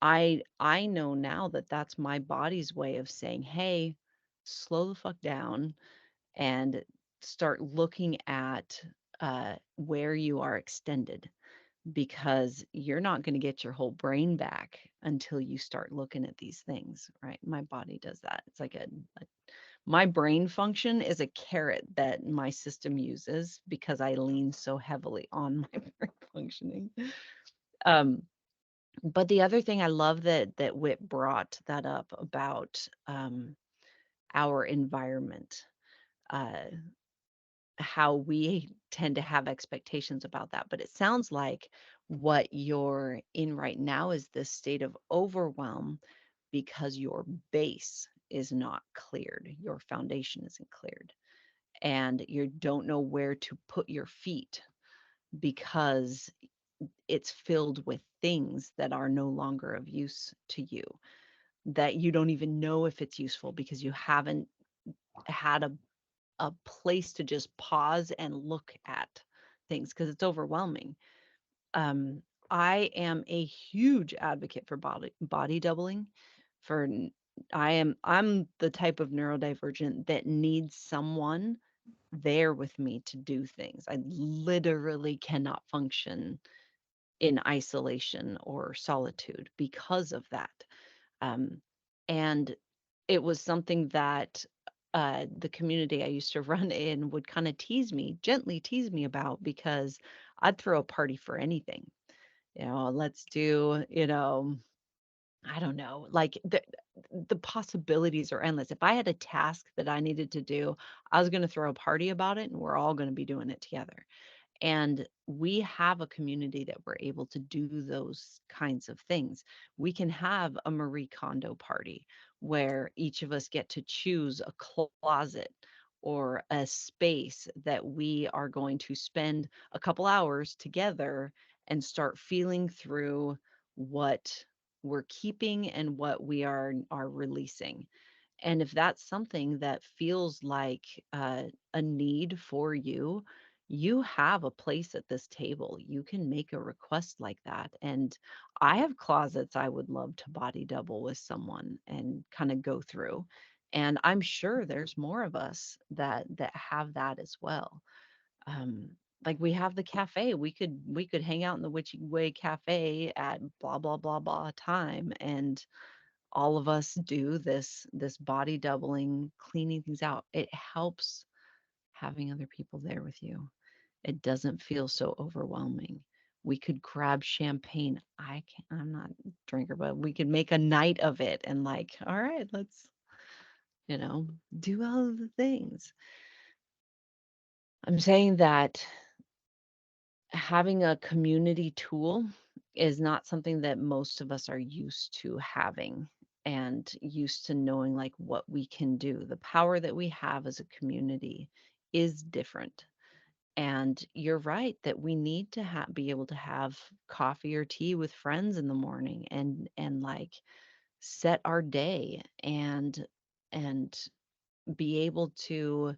I know now that that's my body's way of saying, "Hey, slow the fuck down and start looking at where you are extended because you're not going to get your whole brain back until you start looking at these things." Right? My body does that. It's like a my brain function is a carrot that my system uses because I lean so heavily on my brain functioning. Um, but the other thing I love that Whit brought that up about our environment, uh, how we tend to have expectations about that. But it sounds like what you're in right now is this state of overwhelm because your base is not cleared, your foundation isn't cleared and you don't know where to put your feet because it's filled with things that are no longer of use to you, that you don't even know if it's useful because you haven't had a place to just pause and look at things because it's overwhelming. Um, I am a huge advocate for body doubling. For I'm the type of neurodivergent that needs someone there with me to do things. I literally cannot function in isolation or solitude because of that. Um, and it was something that the community I used to run in would kind of gently tease me about because I'd throw a party for anything. Let's do, I don't know, like the possibilities are endless. If I had a task that I needed to do, I was going to throw a party about it and we're all going to be doing it together. And we have a community that we're able to do those kinds of things. We can have a Marie Kondo party where each of us get to choose a closet or a space that we are going to spend a couple hours together and start feeling through what we're keeping and what we are releasing. And if that's something that feels like a need for you, you have a place at this table. You can make a request like that. And I have closets I would love to body double with someone and kind of go through. And I'm sure there's more of us that have that as well. Um, like we have the cafe. We could hang out in the Witchy Way Cafe at blah blah blah blah time and all of us do this body doubling, cleaning things out. It helps having other people there with you. It doesn't feel so overwhelming. We could grab champagne. I'm not a drinker, but we could make a night of it and like, all right, let's, you know, do all of the things. I'm saying that having a community tool is not something that most of us are used to having and used to knowing like what we can do. The power that we have as a community is different. And you're right that we need to be able to have coffee or tea with friends in the morning and like set our day and be able to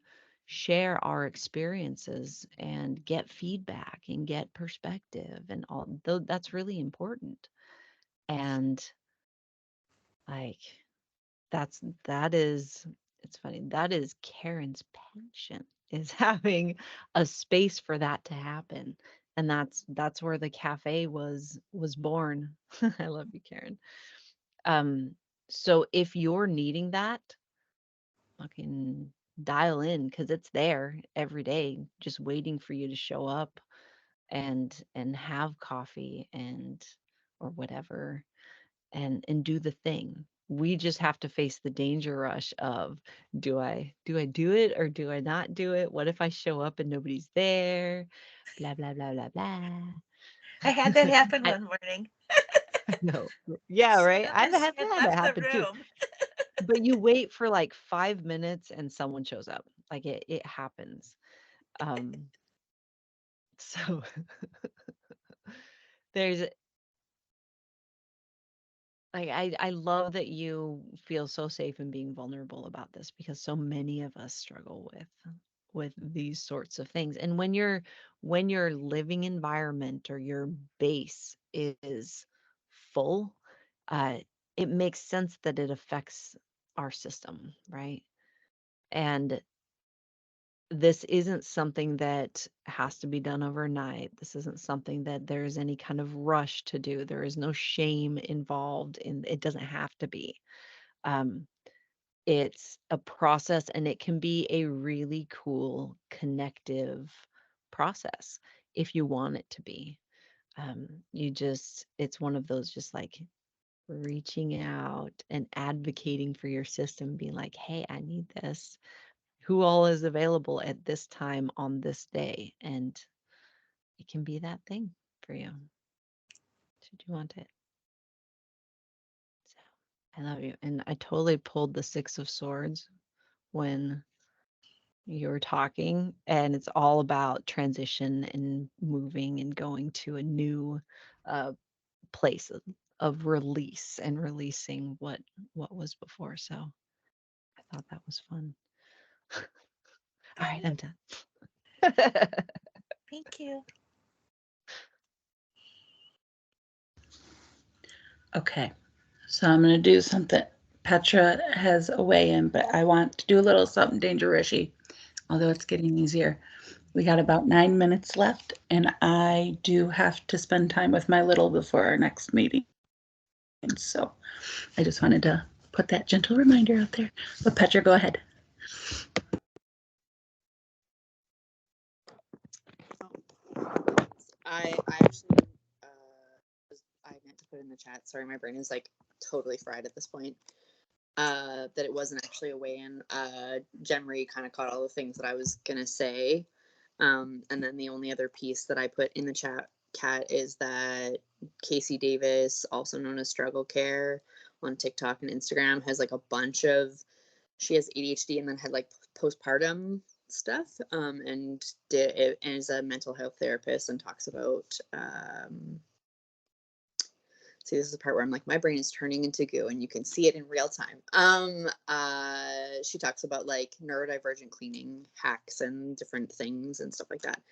share our experiences and get feedback and get perspective and all though that's really important. And like that is it's funny, that is Karen's passion, is having a space for that to happen. And that's where the cafe was born. I love you, Karen. um so if you're needing that, fucking dial in because it's there every day, just waiting for you to show up and have coffee and or whatever and do the thing. We just have to face the danger rush of do I do it or do I not do it? What if I show up and nobody's there? Blah blah blah blah blah. I had that happen I one morning. know. Yeah, Showed right. up I've and had she had that left the happen too. room. But you wait for like 5 minutes and someone shows up. Like it happens. Um, so there's like I love that you feel so safe in being vulnerable about this because so many of us struggle with these sorts of things. And when your living environment or your base is full, uh, it makes sense that it affects our system, right? And this isn't something that has to be done overnight. This isn't something that there's any kind of rush to do. There is no shame involved in it, doesn't have to be. Um, it's a process and it can be a really cool connective process if you want it to be. It's one of those just like reaching out and advocating for your system, being like, hey, I need this, who all is available at this time on this day, and it can be that thing for you should you want it. So I love you, and I totally pulled the Six of Swords when you were talking, and it's all about transition and moving and going to a new uh, place of release and releasing what was before. So I thought that was fun. All right, I'm done. Thank you. Okay, so I'm going to do something. Petra has a weigh in, but I want to do a little something dangerous-y, although it's getting easier. We got about 9 minutes left, and I do have to spend time with my little before our next meeting. And so I just wanted to put that gentle reminder out there. But Petra, go ahead. I actually I meant to put in the chat. Sorry, my brain is like totally fried at this point. That it wasn't actually a weigh-in. Jemry kind of caught all the things that I was gonna say. And then the only other piece that I put in the chat, Kat, is that Casey Davis, also known as Struggle Care, on TikTok and Instagram, has like a bunch of. She has ADHD and then had like postpartum stuff, and did it, and is a mental health therapist and talks about. See, this is the part where I'm like, my brain is turning into goo, and you can see it in real time. She talks about like neurodivergent cleaning hacks and different things and stuff like that.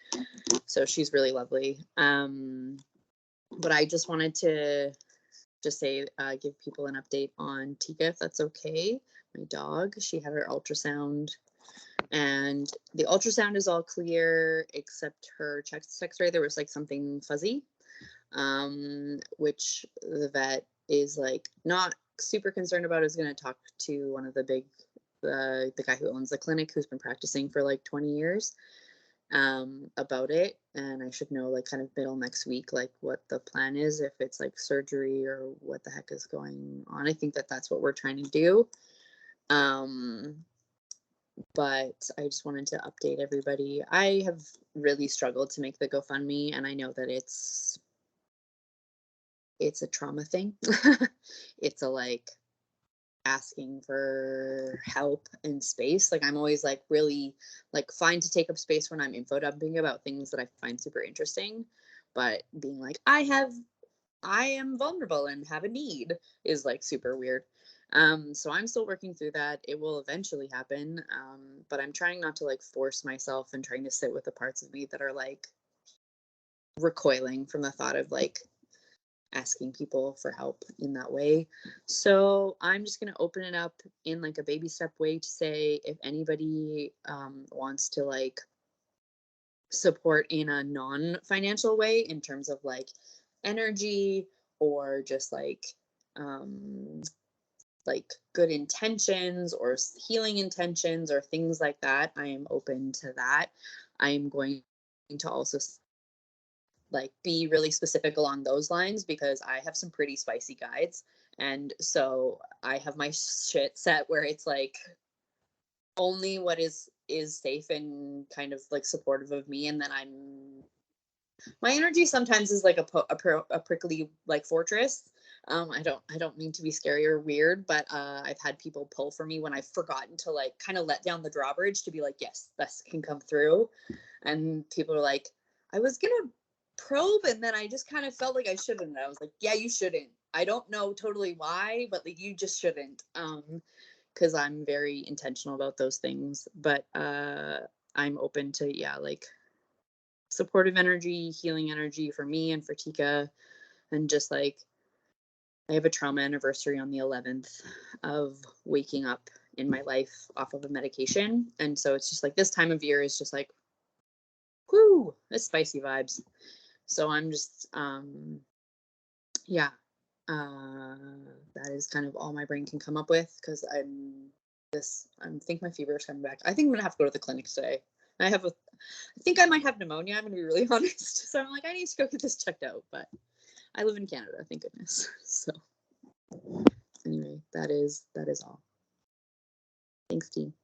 So she's really lovely. But I just wanted to just say, give people an update on Tika, if that's okay. My dog, she had her ultrasound, and the ultrasound is all clear except her chest X-ray. There was like something fuzzy, which the vet is like not super concerned about. Is going to talk to one of the big, the guy who owns the clinic, who's been practicing for like 20 years, about it. And I should know like kind of middle next week, like what the plan is, if it's like surgery or what the heck is going on. I think that that's what we're trying to do. But I just wanted to update everybody. I have really struggled to make the GoFundMe, and I know that it's a trauma thing. It's a like asking for help and space. Like I'm always like really like fine to take up space when I'm info dumping about things that I find super interesting, but being like I am vulnerable and have a need is like super weird. So I'm still working through that. It will eventually happen. But I'm trying not to like force myself and trying to sit with the parts of me that are like recoiling from the thought of like asking people for help in that way. So I'm just going to open it up in like a baby step way to say if anybody wants to like support in a non-financial way in terms of like energy or just um like good intentions or healing intentions or things like that, I am open to that. I am going to also like be really specific along those lines because I have some pretty spicy guides. And so I have my shit set where it's like only what is safe and kind of like supportive of me, and then my energy sometimes is like a prickly like fortress. I don't mean to be scary or weird, but I've had people pull for me when I've forgotten to like kind of let down the drawbridge to be like, yes, this can come through. And people are like, I was gonna probe, and then I just kind of felt like I shouldn't. And I was like, yeah, you shouldn't. I don't know totally why, but like you just shouldn't. Because I'm very intentional about those things. But I'm open to like supportive energy, healing energy for me and for Tika. And just like, I have a trauma anniversary on the 11th of waking up in my life off of a medication. And so it's just like this time of year is just like, whoo, it's spicy vibes. So I'm just, yeah, that is kind of all my brain can come up with because I think my fever is coming back. I think I'm gonna have to go to the clinic today. I think I might have pneumonia. I'm gonna be really honest. So I'm like, I need to go get this checked out. But I live in Canada, thank goodness. So anyway, that is all. Thanks, team.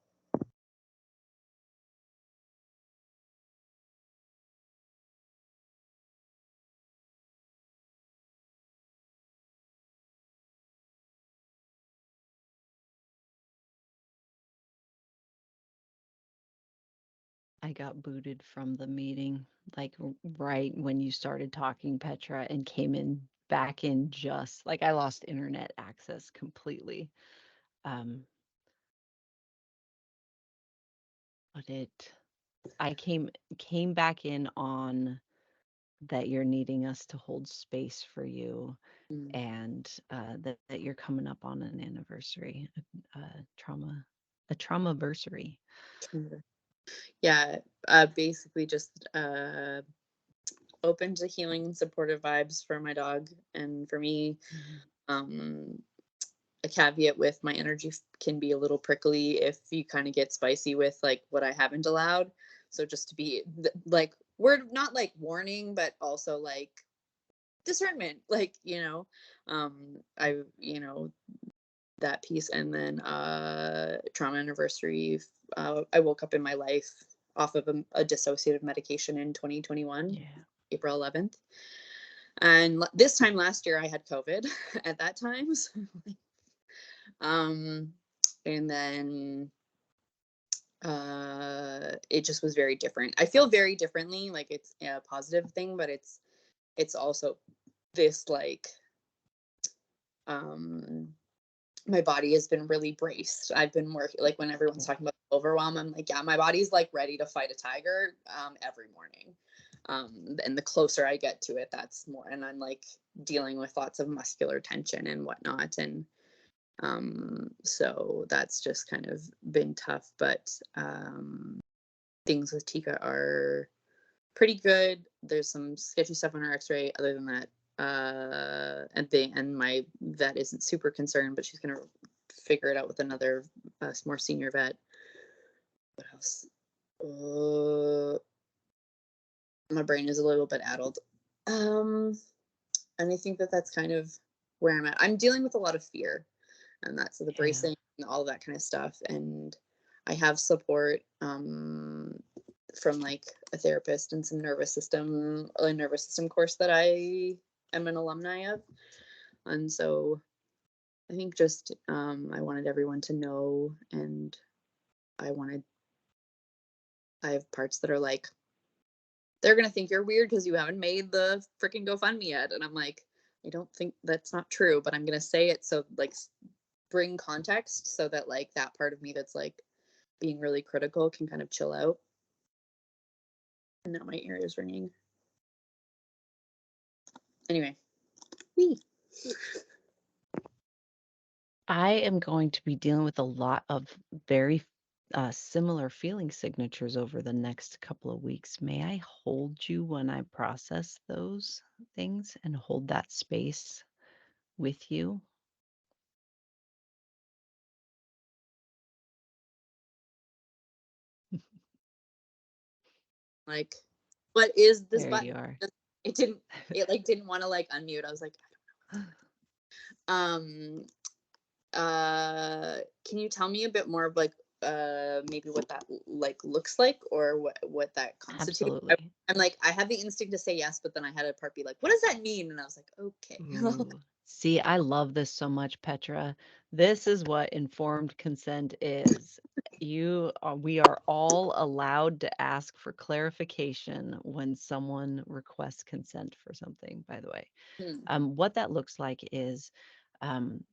I got booted from the meeting, like right when you started talking, Petra, and came in back in just like I lost internet access completely. Um, But I came back in on that you're needing us to hold space for you, Mm, and that you're coming up on an anniversary, trauma, a trauma-versary. true. Yeah, basically just open to healing and supportive vibes for my dog and for me. Mhm. Um, a caveat with my energy can be a little prickly if you kind of get spicy with like what I haven't allowed. So just to be like, we're not like warning, but also like discernment, like, I, that piece. And then trauma anniversary, I woke up in my life off of a dissociative medication in 2021, Yeah. April 11th. And this time last year I had COVID at that time. So, um and then it just was very different. I feel very differently, like it's a positive thing, but it's also this like um my body has been really braced. I've been working, like when everyone's talking about overwhelm, I'm like, yeah, my body's like ready to fight a tiger every morning. And the closer I get to it, that's more, and I'm like dealing with lots of muscular tension and whatnot. And so that's just kind of been tough, but things with Tika are pretty good. There's some sketchy stuff on her x-ray. Other than that, and my vet isn't super concerned, but she's gonna figure it out with another more senior vet. What else? My brain is a little bit addled. And I think that that's kind of where I'm at. I'm dealing with a lot of fear, and that's the Yeah. bracing and all of that kind of stuff. And I have support from like a therapist and some a nervous system course that I am an alumni of. And so I think just I wanted everyone to know, and I wanted I have parts that are like, they're gonna think you're weird because you haven't made the freaking GoFundMe yet. And I'm like, I don't think that's not true, but I'm gonna say it so like bring context so that like that part of me that's like being really critical can kind of chill out. And now my ear is ringing. Anyway, wee. I am going to be dealing with a lot of very similar feeling signatures over the next couple of weeks. May I hold you when I process those things and hold that space with you? Like, what is this There you button? are. It didn't want to like unmute. I was like, um can you tell me a bit more of like maybe what that like looks like, or what that constitutes? Absolutely. I'm like, I had the instinct to say yes, but then I had a part be like, what does that mean? And I was like, okay. Ooh. See, I love this so much, Petra. This is what informed consent is. We are all allowed to ask for clarification when someone requests consent for something, by the way. Hmm. What that looks like is um,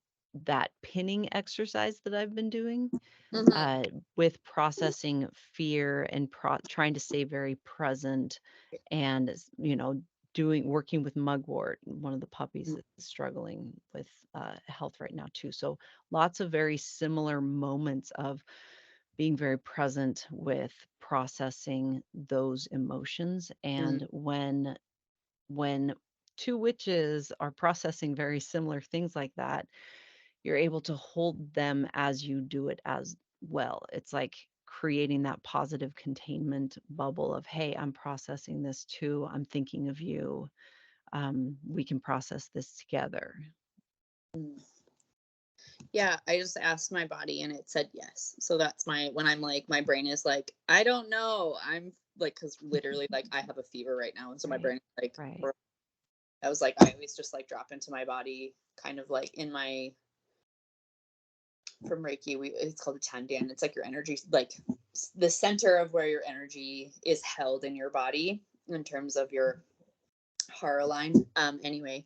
that pinning exercise that I've been doing Mhm. uh, with processing fear and trying to stay very present, and working with mugwort. One of the puppies is struggling with health right now too, so lots of very similar moments of being very present with processing those emotions. Mhm. And when two witches are processing very similar things like that, you're able to hold them as you do it as well. It's like creating that positive containment bubble of, hey, I'm processing this too. I'm thinking of you. We can process this together. Mm. Yeah, I just asked my body and it said yes. So that's when I'm like, my brain is like, I don't know. I'm like, because literally, like, I have a fever right now. And so my Right. brain is like, Right. I was like, I always just like drop into my body, kind of like in my, from Reiki, it's called a Tandan. It's like your energy, like the center of where your energy is held in your body in terms of your Hara line. Anyway,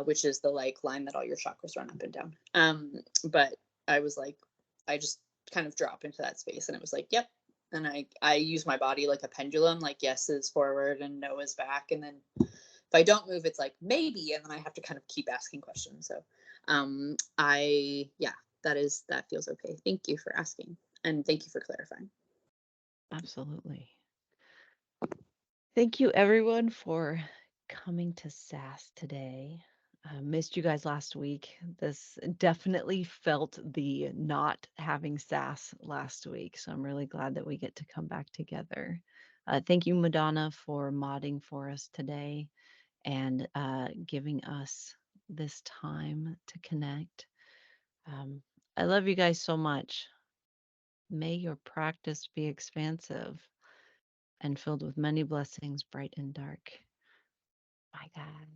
which is the like line that all your chakras run up and down. But I was like, I just kind of drop into that space, and it was like, yep, And I use my body like a pendulum, like yes is forward and no is back. And then if I don't move, it's like maybe, and then I have to kind of keep asking questions. So yeah, that feels okay. Thank you for asking. And thank you for clarifying. Absolutely. Thank you, everyone, for coming to S.A.S. today. I missed you guys last week. This definitely felt the not having S.A.S. last week. So I'm really glad that we get to come back together. Thank you, Madonna, for modding for us today and giving us this time to connect. I love you guys so much. May your practice be expansive and filled with many blessings, bright and dark. My God.